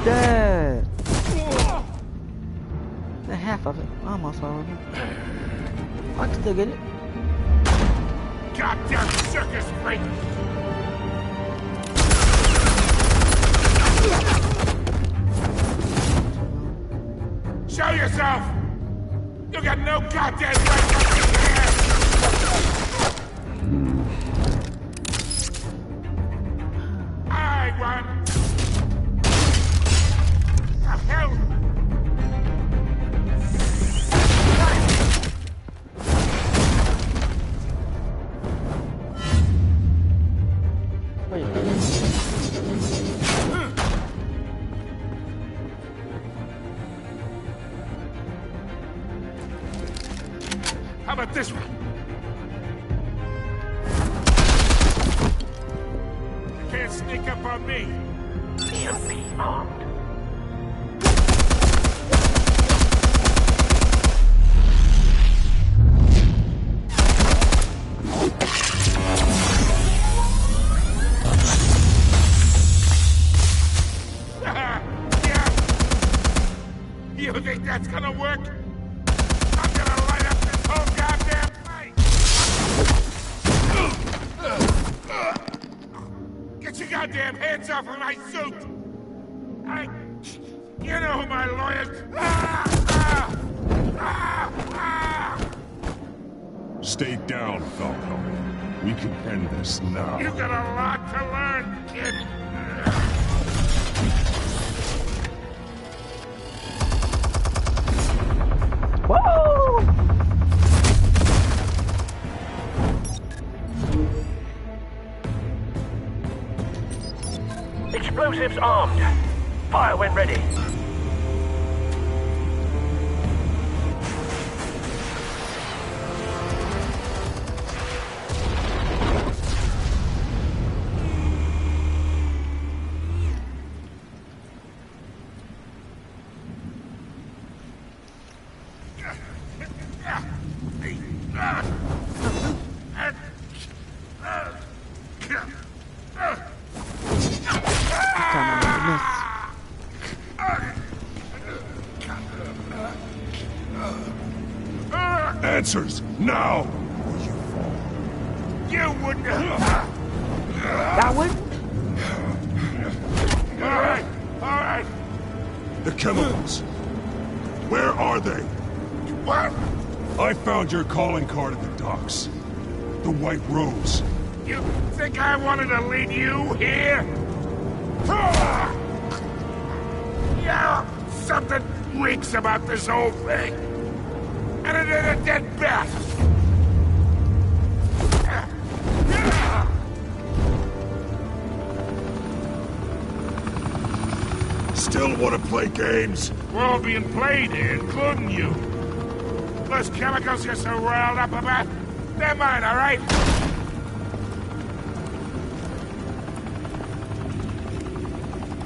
Dead. The half of it. Almost all of it. I can still get it. Goddamn circus freak! Show yourself! You got no goddamn right to be here! I won! The hell? How about this one? You can't sneak up on me. EMP armed. You think that's gonna work? I'm gonna light up this whole goddamn place! Get your goddamn hands off of my suit! You know who my lawyers... Stay down, Falcone. We can end this now. You got a lot to learn, kid. Whoa! Explosives armed. Fire when ready. Answers, now! You wouldn't... That one? Alright. The chemicals. Where are they? What? I found your calling card at the docks. The White Rose. You think I wanted to lead you here? Yeah, something reeks about this whole thing. And it ain't a dead bat. Still want to play games? We're all being played here, including you. Those chemicals you're so riled up about, they're mine, all right?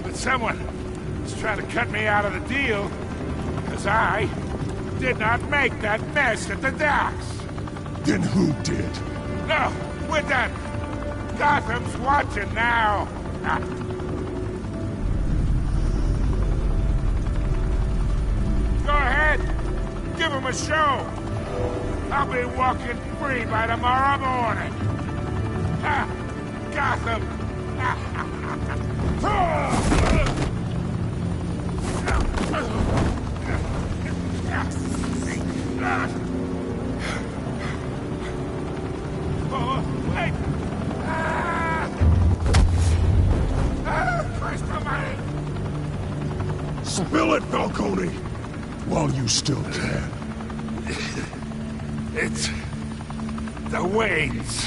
But someone is trying to cut me out of the deal, because I did not make that mess at the docks. Then who did? No, we're done. Gotham's watching now. Go ahead. Give him a show. I'll be walking free by tomorrow morning. Gotham. Oh, wait. Christ almighty. Spill it, Falcone! While you still can. It's the Waynes.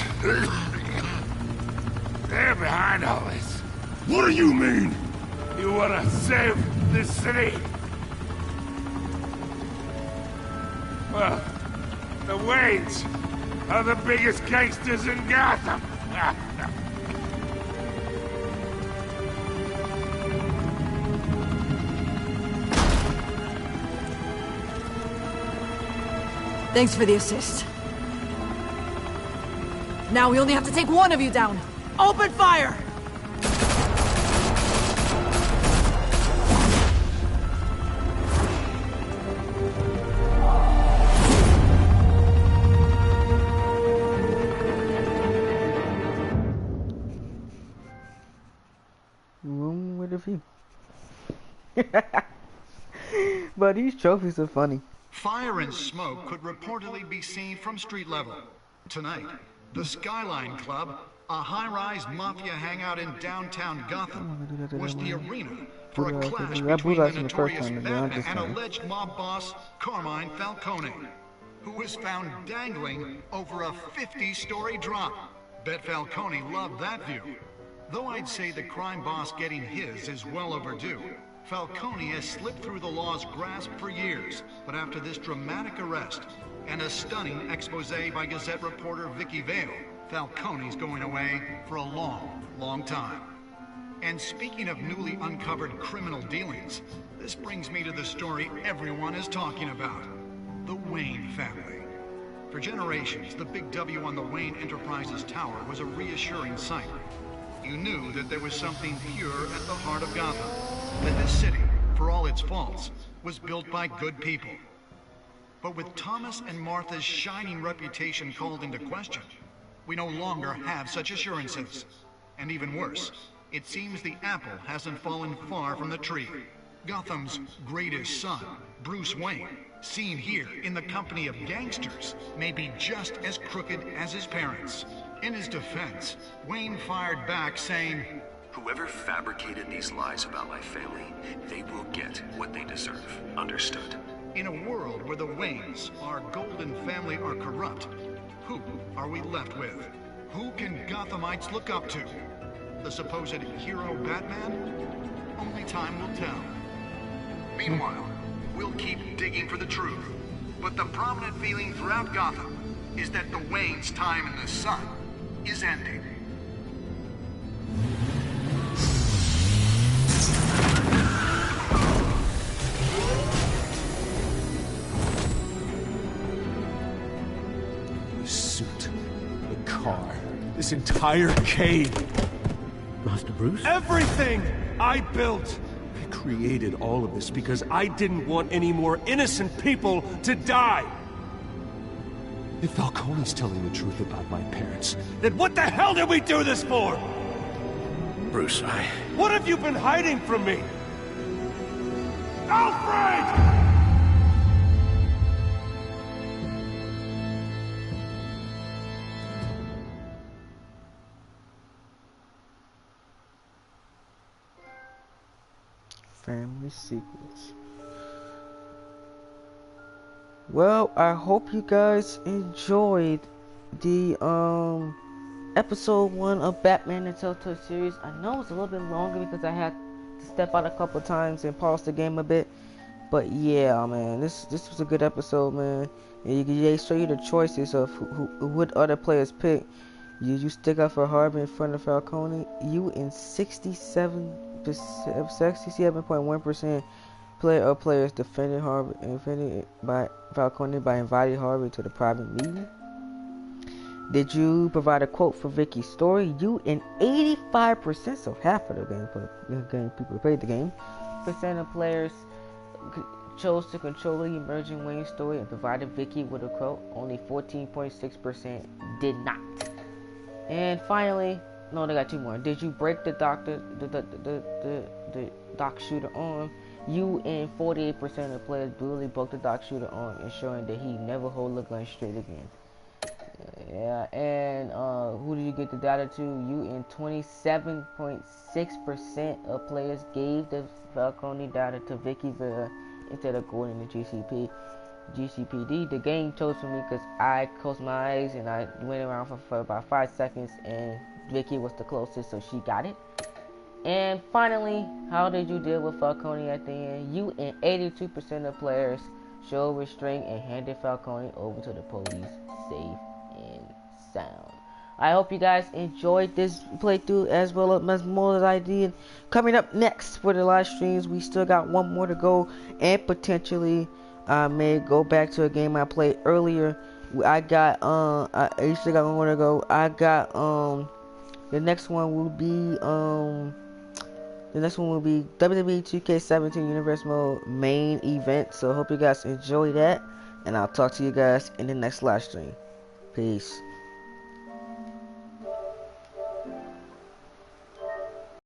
They're behind all this. What do you mean? You wanna save this city? Well, the Waynes are the biggest gangsters in Gotham. Thanks for the assist. Now we only have to take one of you down. Open fire! Room with a view. But these trophies are funny. Fire and smoke could reportedly be seen from street level. Tonight, the Skyline Club, a high-rise mafia hangout in downtown Gotham, was the arena for a clash between the notorious Batman and alleged mob boss Carmine Falcone, who was found dangling over a 50-story drop. Bet Falcone loved that view. Though I'd say the crime boss getting his is well overdue. Falcone has slipped through the law's grasp for years, but after this dramatic arrest and a stunning expose by Gazette reporter Vicky Vale, Falcone's going away for a long, long time. And speaking of newly uncovered criminal dealings, this brings me to the story everyone is talking about: the Wayne family. For generations, the big W on the Wayne Enterprises tower was a reassuring sight. You knew that there was something pure at the heart of Gotham, that this city, for all its faults, was built by good people. But with Thomas and Martha's shining reputation called into question, we no longer have such assurances. And even worse, it seems the apple hasn't fallen far from the tree. Gotham's greatest son, Bruce Wayne, seen here in the company of gangsters, may be just as crooked as his parents. In his defense, Wayne fired back saying, "Whoever fabricated these lies about my family, they will get what they deserve. Understood?" In a world where the Waynes, our golden family, are corrupt, who are we left with? Who can Gothamites look up to? The supposed hero Batman? Only time will tell. Meanwhile, we'll keep digging for the truth. But the prominent feeling throughout Gotham is that the Waynes' time in the sun is ending. The suit, the car, this entire cave. Master Bruce? Everything I built! I created all of this because I didn't want any more innocent people to die! If Falcone's telling the truth about my parents, then what the hell did we do this for? Bruce, What have you been hiding from me? Alfred! Family secrets. Well, I hope you guys enjoyed the episode 1 of Batman the Telltale series. I know it's a little bit longer because I had to step out a couple times and pause the game a bit. But yeah, man, this was a good episode, man. And they show you the choices of who would other players pick. You stick up for Harvey in front of Falcone. You in 67.1% players defended by Falcone by inviting Harvey to the private meeting. Did you provide a quote for Vicky's story? You in 85%, so half of the game people played the game, percent of players chose to control the emerging Wayne story and provided Vicky with a quote. Only 14.6% did not. And finally, no, they got two more. Did you break the dock shooter arm? You and 48% of players brutally broke the dock shooter arm, ensuring that he never hold the gun straight again. Yeah, and who did you get the data to? You and 27.6% of players gave the Falcone data to Vicky Vera instead of going to GCP. GCPD. The game chose for me because I closed my eyes and I went around for about 5 seconds, and Vicky was the closest, so she got it. And finally, how did you deal with Falcone at the end? You and 82% of players showed restraint and handed Falcone over to the police safe and sound. I hope you guys enjoyed this playthrough as well as more as I did. Coming up next for the live streams, we still got one more to go, and potentially I may go back to a game I played earlier. I still got one more to go. I got the next one will be WWE 2K17 Universe Mode main event. So I hope you guys enjoy that, and I'll talk to you guys in the next live stream. Peace.